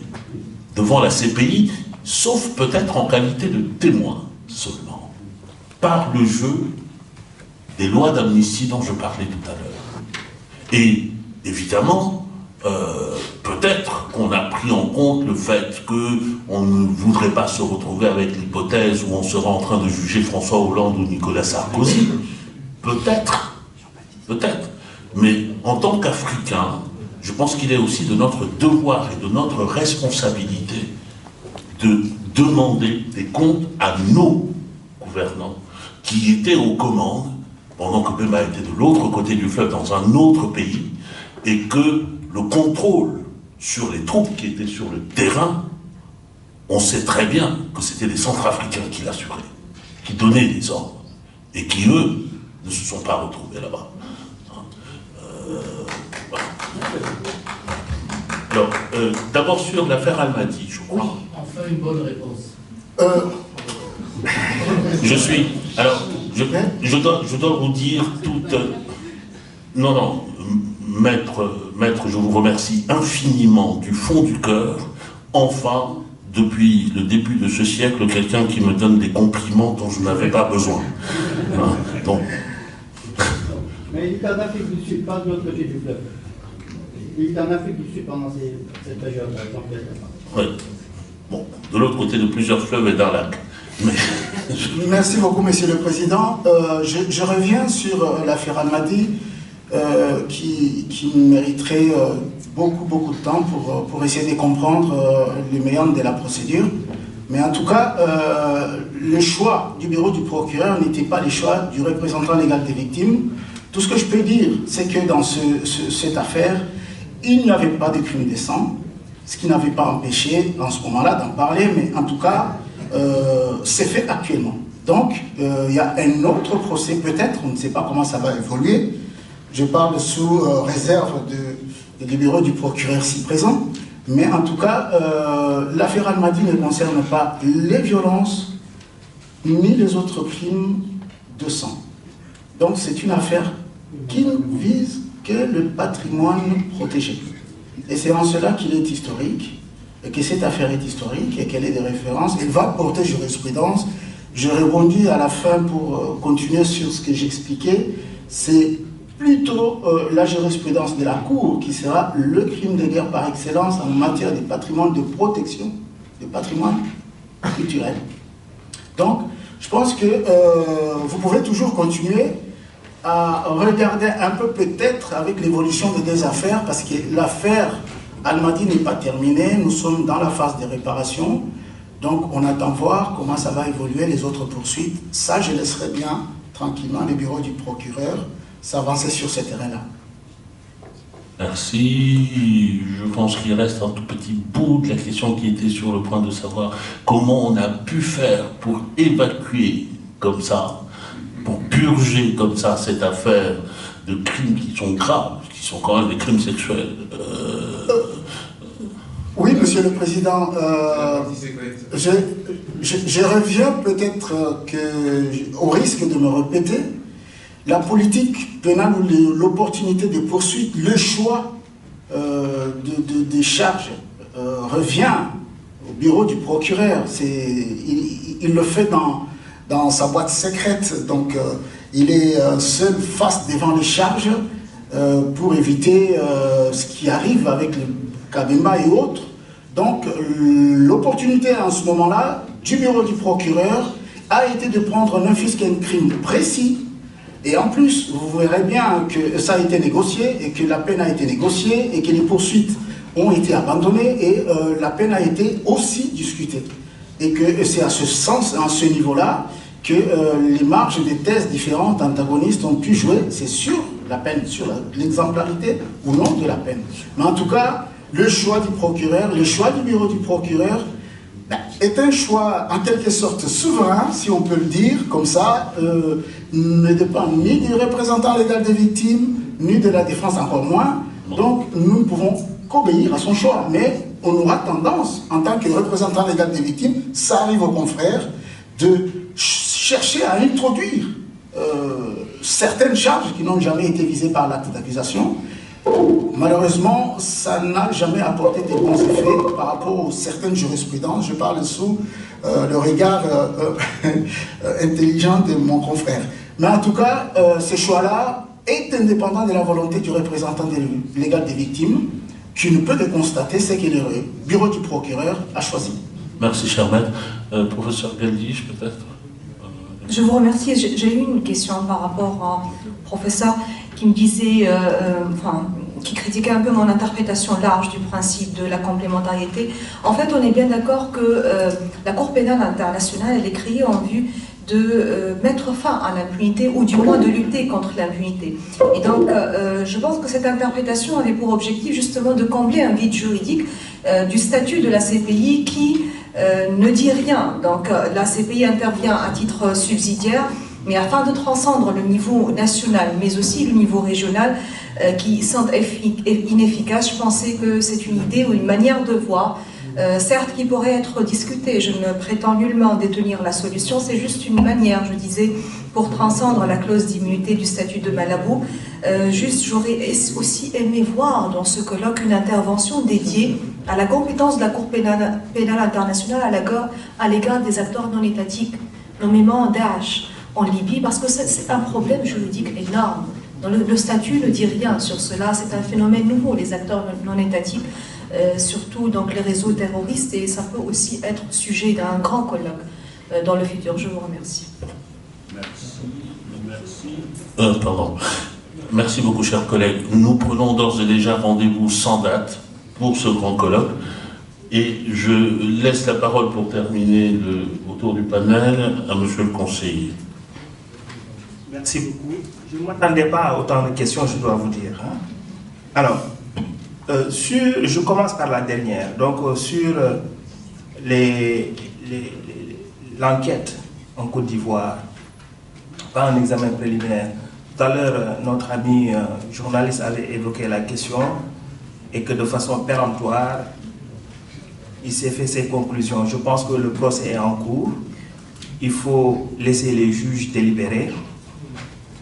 devant la CPI, sauf peut-être en qualité de témoins seulement, par le jeu des lois d'amnistie dont je parlais tout à l'heure. Et évidemment, peut-être qu'on a pris en compte le fait qu'on ne voudrait pas se retrouver avec l'hypothèse où on sera en train de juger François Hollande ou Nicolas Sarkozy. Peut-être. Mais en tant qu'Africains, je pense qu'il est aussi de notre devoir et de notre responsabilité de demander des comptes à nos gouvernants qui étaient aux commandes pendant que Bemba était de l'autre côté du fleuve dans un autre pays et que le contrôle sur les troupes qui étaient sur le terrain, on sait très bien que c'était les Centrafricains qui l'assuraient, qui donnaient les ordres et qui, eux, ne se sont pas retrouvés là-bas. Voilà. Alors, d'abord sur l'affaire Almadi, je crois. Oui, enfin une bonne réponse. Alors, je dois vous dire toute... Non, maître, je vous remercie infiniment du fond du cœur. Enfin, depuis le début de ce siècle, quelqu'un qui me donne des compliments dont je n'avais pas besoin. Hein, donc... Mais il est en Afrique du Sud, pas de l'autre côté du fleuve. Il est en Afrique du Sud pendant cette période, par exemple. Oui. Bon, de l'autre côté de plusieurs fleuves et d'un lac. Mais... Merci beaucoup, Monsieur le Président. Je reviens sur l'affaire Almadi, qui mériterait beaucoup de temps pour essayer de comprendre les méandres de la procédure. Mais en tout cas, le choix du bureau du procureur n'était pas le choix du représentant légal des victimes. Tout ce que je peux dire, c'est que dans cette affaire, il n'y avait pas de crime de sang, ce qui n'avait pas empêché en ce moment-là d'en parler, mais en tout cas, c'est fait actuellement. Donc, il y a un autre procès, peut-être, on ne sait pas comment ça va évoluer. Je parle sous réserve du bureau du procureur si présent. Mais en tout cas, l'affaire Almadi ne concerne pas les violences ni les autres crimes de sang. Donc, c'est une affaire qui ne vise que le patrimoine protégé. Et c'est en cela qu'il est historique, et que cette affaire est historique, et qu'elle est de référence. Elle va porter jurisprudence. Je rebondis à la fin pour continuer sur ce que j'expliquais. C'est plutôt la jurisprudence de la Cour qui sera le crime de guerre par excellence en matière de patrimoine de protection, de patrimoine culturel. Donc, je pense que vous pouvez toujours continuer à regarder un peu peut-être avec l'évolution des deux affaires, parce que l'affaire Almadi n'est pas terminée, nous sommes dans la phase de réparation, donc on attend voir comment ça va évoluer les autres poursuites. Ça, je laisserai bien tranquillement le bureau du procureur s'avancer sur ce terrain-là. Merci. Je pense qu'il reste un tout petit bout de la question qui était sur le point de savoir comment on a pu faire pour évacuer comme ça, pour purger comme ça cette affaire de crimes qui sont graves, qui sont quand même des crimes sexuels. Oui, Monsieur le Président, je reviens peut-être au risque de me répéter. La politique pénale ou l'opportunité de poursuite, le choix des charges revient au bureau du procureur. Il le fait dans sa boîte secrète, donc il est seul face devant les charges pour éviter ce qui arrive avec le Kabemba et autres. Donc l'opportunité en ce moment-là du bureau du procureur a été de prendre n'importe quel crime précis. Et en plus, vous verrez bien que ça a été négocié et que la peine a été négociée et que les poursuites ont été abandonnées et la peine a été aussi discutée. Et que c'est à ce sens, à ce niveau-là, que les marges des thèses différentes antagonistes ont pu jouer, c'est sur la peine, sur l'exemplarité ou non de la peine. Mais en tout cas, le choix du procureur, le choix du bureau du procureur est un choix en quelque sorte souverain, si on peut le dire, comme ça, ne dépend ni du représentant légal des victimes, ni de la défense encore moins. Donc nous ne pouvons qu'obéir à son choix. Mais on aura tendance, en tant que représentant légal des victimes, ça arrive aux confrères, de chercher à introduire certaines charges qui n'ont jamais été visées par l'acte d'accusation. Malheureusement, ça n'a jamais apporté des bons effets par rapport à certaines jurisprudences. Je parle sous le regard intelligent de mon confrère. Mais en tout cas, ce choix-là est indépendant de la volonté du représentant légal des victimes, qui ne peut que constater ce que le bureau du procureur a choisi. Merci, cher maître. Professeur Geldige, peut-être. Je vous remercie. J'ai eu une question par rapport au professeur qui me disait, qui critiquait un peu mon interprétation large du principe de la complémentarité. En fait, on est bien d'accord que la Cour pénale internationale, elle est créée en vue de mettre fin à l'impunité, ou du moins de lutter contre l'impunité. Et donc, je pense que cette interprétation avait pour objectif justement de combler un vide juridique du statut de la CPI qui ne dit rien. Donc, la CPI intervient à titre subsidiaire, mais afin de transcendre le niveau national, mais aussi le niveau régional, qui sont inefficaces, je pensais que c'est une idée ou une manière de voir, certes qui pourrait être discutée. Je ne prétends nullement détenir la solution, c'est juste une manière, je disais, pour transcendre la clause d'immunité du statut de Malabo. Juste, j'aurais aussi aimé voir dans ce colloque une intervention dédiée à la compétence de la Cour pénale internationale à l'égard des acteurs non étatiques, nommément Daesh en Libye, parce que c'est un problème juridique énorme. Le statut ne dit rien sur cela, c'est un phénomène nouveau, les acteurs non étatiques, surtout donc les réseaux terroristes, et ça peut aussi être sujet d'un grand colloque dans le futur. Je vous remercie. Pardon. Merci beaucoup, chers collègues. Nous prenons d'ores et déjà rendez-vous sans date pour ce grand colloque. Et je laisse la parole pour terminer autour du panel à monsieur le conseiller. Merci beaucoup. Je ne m'attendais pas à autant de questions, je dois vous dire. Alors, je commence par la dernière. Donc, sur l'enquête en Côte d'Ivoire, pas un examen préliminaire. Tout à l'heure, notre ami journaliste avait évoqué la question et que de façon péremptoire, il s'est fait ses conclusions. Je pense que le procès est en cours. Il faut laisser les juges délibérer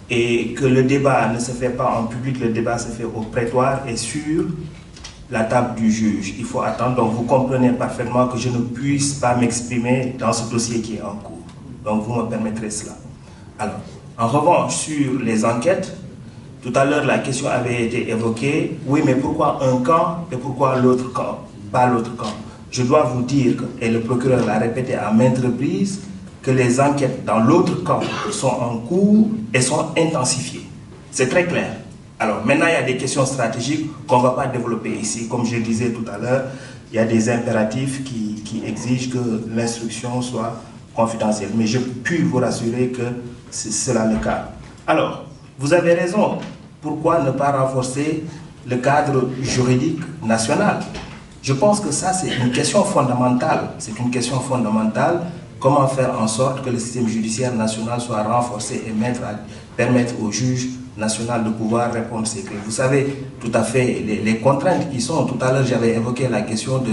et que le débat ne se fait pas en public, le débat se fait au prétoire et sur la table du juge. Il faut attendre. Donc vous comprenez parfaitement que je ne puisse pas m'exprimer dans ce dossier qui est en cours. Donc vous me permettrez cela. Alors, en revanche, sur les enquêtes, tout à l'heure la question avait été évoquée. Oui, mais pourquoi un camp et pourquoi l'autre camp, pas l'autre camp? Je dois vous dire, et le procureur l'a répété à maintes reprises, que les enquêtes dans l'autre camp sont en cours et sont intensifiées. C'est très clair. Alors maintenant, il y a des questions stratégiques qu'on ne va pas développer ici. Comme je le disais tout à l'heure, il y a des impératifs qui exigent que l'instruction soit confidentielle. Mais je puis vous rassurer que c'est cela le cas. Alors, vous avez raison. Pourquoi ne pas renforcer le cadre juridique national? Je pense que ça, c'est une question fondamentale. C'est une question fondamentale. Comment faire en sorte que le système judiciaire national soit renforcé et permettre aux juges nationaux de pouvoir répondre à ces crimes. Vous savez tout à fait les contraintes qui sont. Tout à l'heure, j'avais évoqué la question de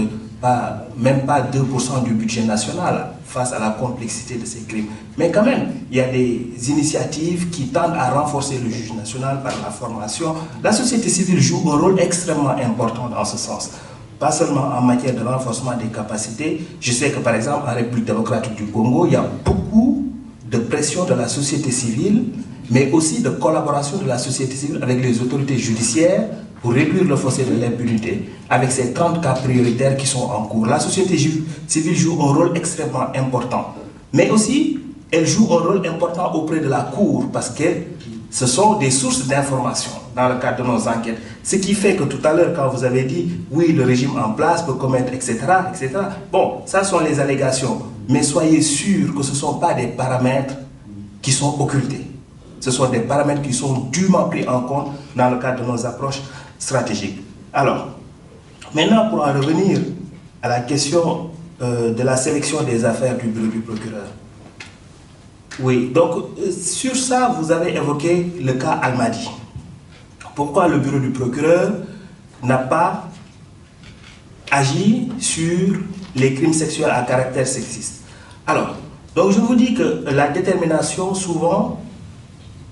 même pas 2% du budget national face à la complexité de ces crimes. Mais quand même, il y a des initiatives qui tendent à renforcer le juge national par la formation. La société civile joue un rôle extrêmement important dans ce sens. Pas seulement en matière de renforcement des capacités. Je sais que par exemple en République démocratique du Congo, il y a beaucoup de pression de la société civile, mais aussi de collaboration de la société civile avec les autorités judiciaires pour réduire le fossé de l'impunité, avec ces 30 cas prioritaires qui sont en cours. La société civile joue un rôle extrêmement important, mais aussi elle joue un rôle important auprès de la Cour, parce que ce sont des sources d'information dans le cadre de nos enquêtes. Ce qui fait que tout à l'heure, quand vous avez dit, oui, le régime en place peut commettre, etc., bon, ça sont les allégations. Mais soyez sûrs que ce ne sont pas des paramètres qui sont occultés. Ce sont des paramètres qui sont dûment pris en compte dans le cadre de nos approches stratégiques. Alors, maintenant, pour en revenir à la question de la sélection des affaires du bureau du procureur. Oui, donc sur ça, vous avez évoqué le cas Almadi. Pourquoi le bureau du procureur n'a pas agi sur les crimes sexuels à caractère sexiste? Alors, donc je vous dis que la détermination, souvent,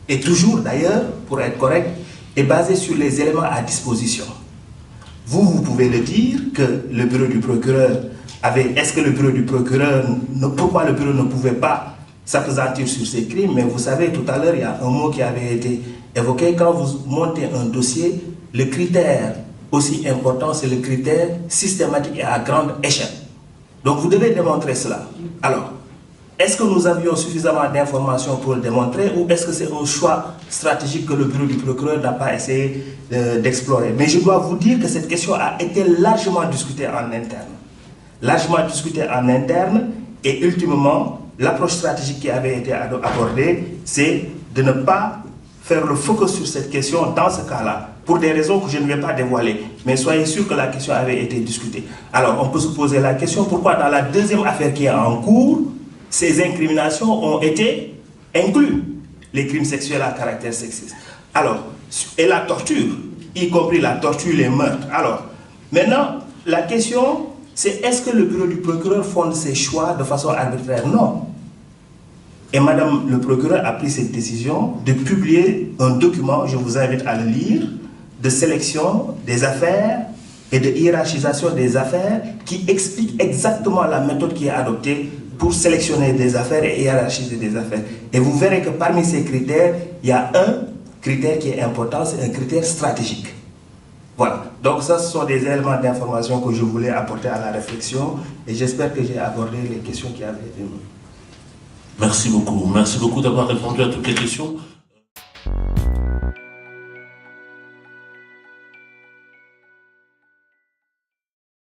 et toujours d'ailleurs, pour être correct, est basée sur les éléments à disposition. Vous pouvez le dire que le bureau du procureur avait... Est-ce que le bureau du procureur... Pourquoi le bureau ne pouvait pas s'appesantir sur ces crimes? Mais vous savez, tout à l'heure, il y a un mot qui avait été évoqué. Quand vous montez un dossier, le critère aussi important, c'est le critère systématique et à grande échelle. Donc vous devez démontrer cela. Alors, est-ce que nous avions suffisamment d'informations pour le démontrer, ou est-ce que c'est un choix stratégique que le bureau du procureur n'a pas essayé d'explorer? Mais je dois vous dire que cette question a été largement discutée en interne. Largement discutée en interne, et ultimement, l'approche stratégique qui avait été abordée, c'est de ne pas faire le focus sur cette question dans ce cas-là, pour des raisons que je ne vais pas dévoiler. Mais soyez sûr que la question avait été discutée. Alors, on peut se poser la question, pourquoi dans la deuxième affaire qui est en cours, ces incriminations ont été incluses, les crimes sexuels à caractère sexiste. Alors, et la torture, y compris la torture, les meurtres. Alors, maintenant, la question, c'est est-ce que le bureau du procureur fonde ses choix de façon arbitraire? Non. Et Madame le procureur a pris cette décision de publier un document, je vous invite à le lire, de sélection des affaires et de hiérarchisation des affaires, qui explique exactement la méthode qui est adoptée pour sélectionner des affaires et hiérarchiser des affaires. Et vous verrez que parmi ces critères, il y a un critère qui est important, c'est un critère stratégique. Voilà. Donc ça, ce sont des éléments d'information que je voulais apporter à la réflexion, et j'espère que j'ai abordé les questions qui avaient été. Merci beaucoup d'avoir répondu à toutes les questions.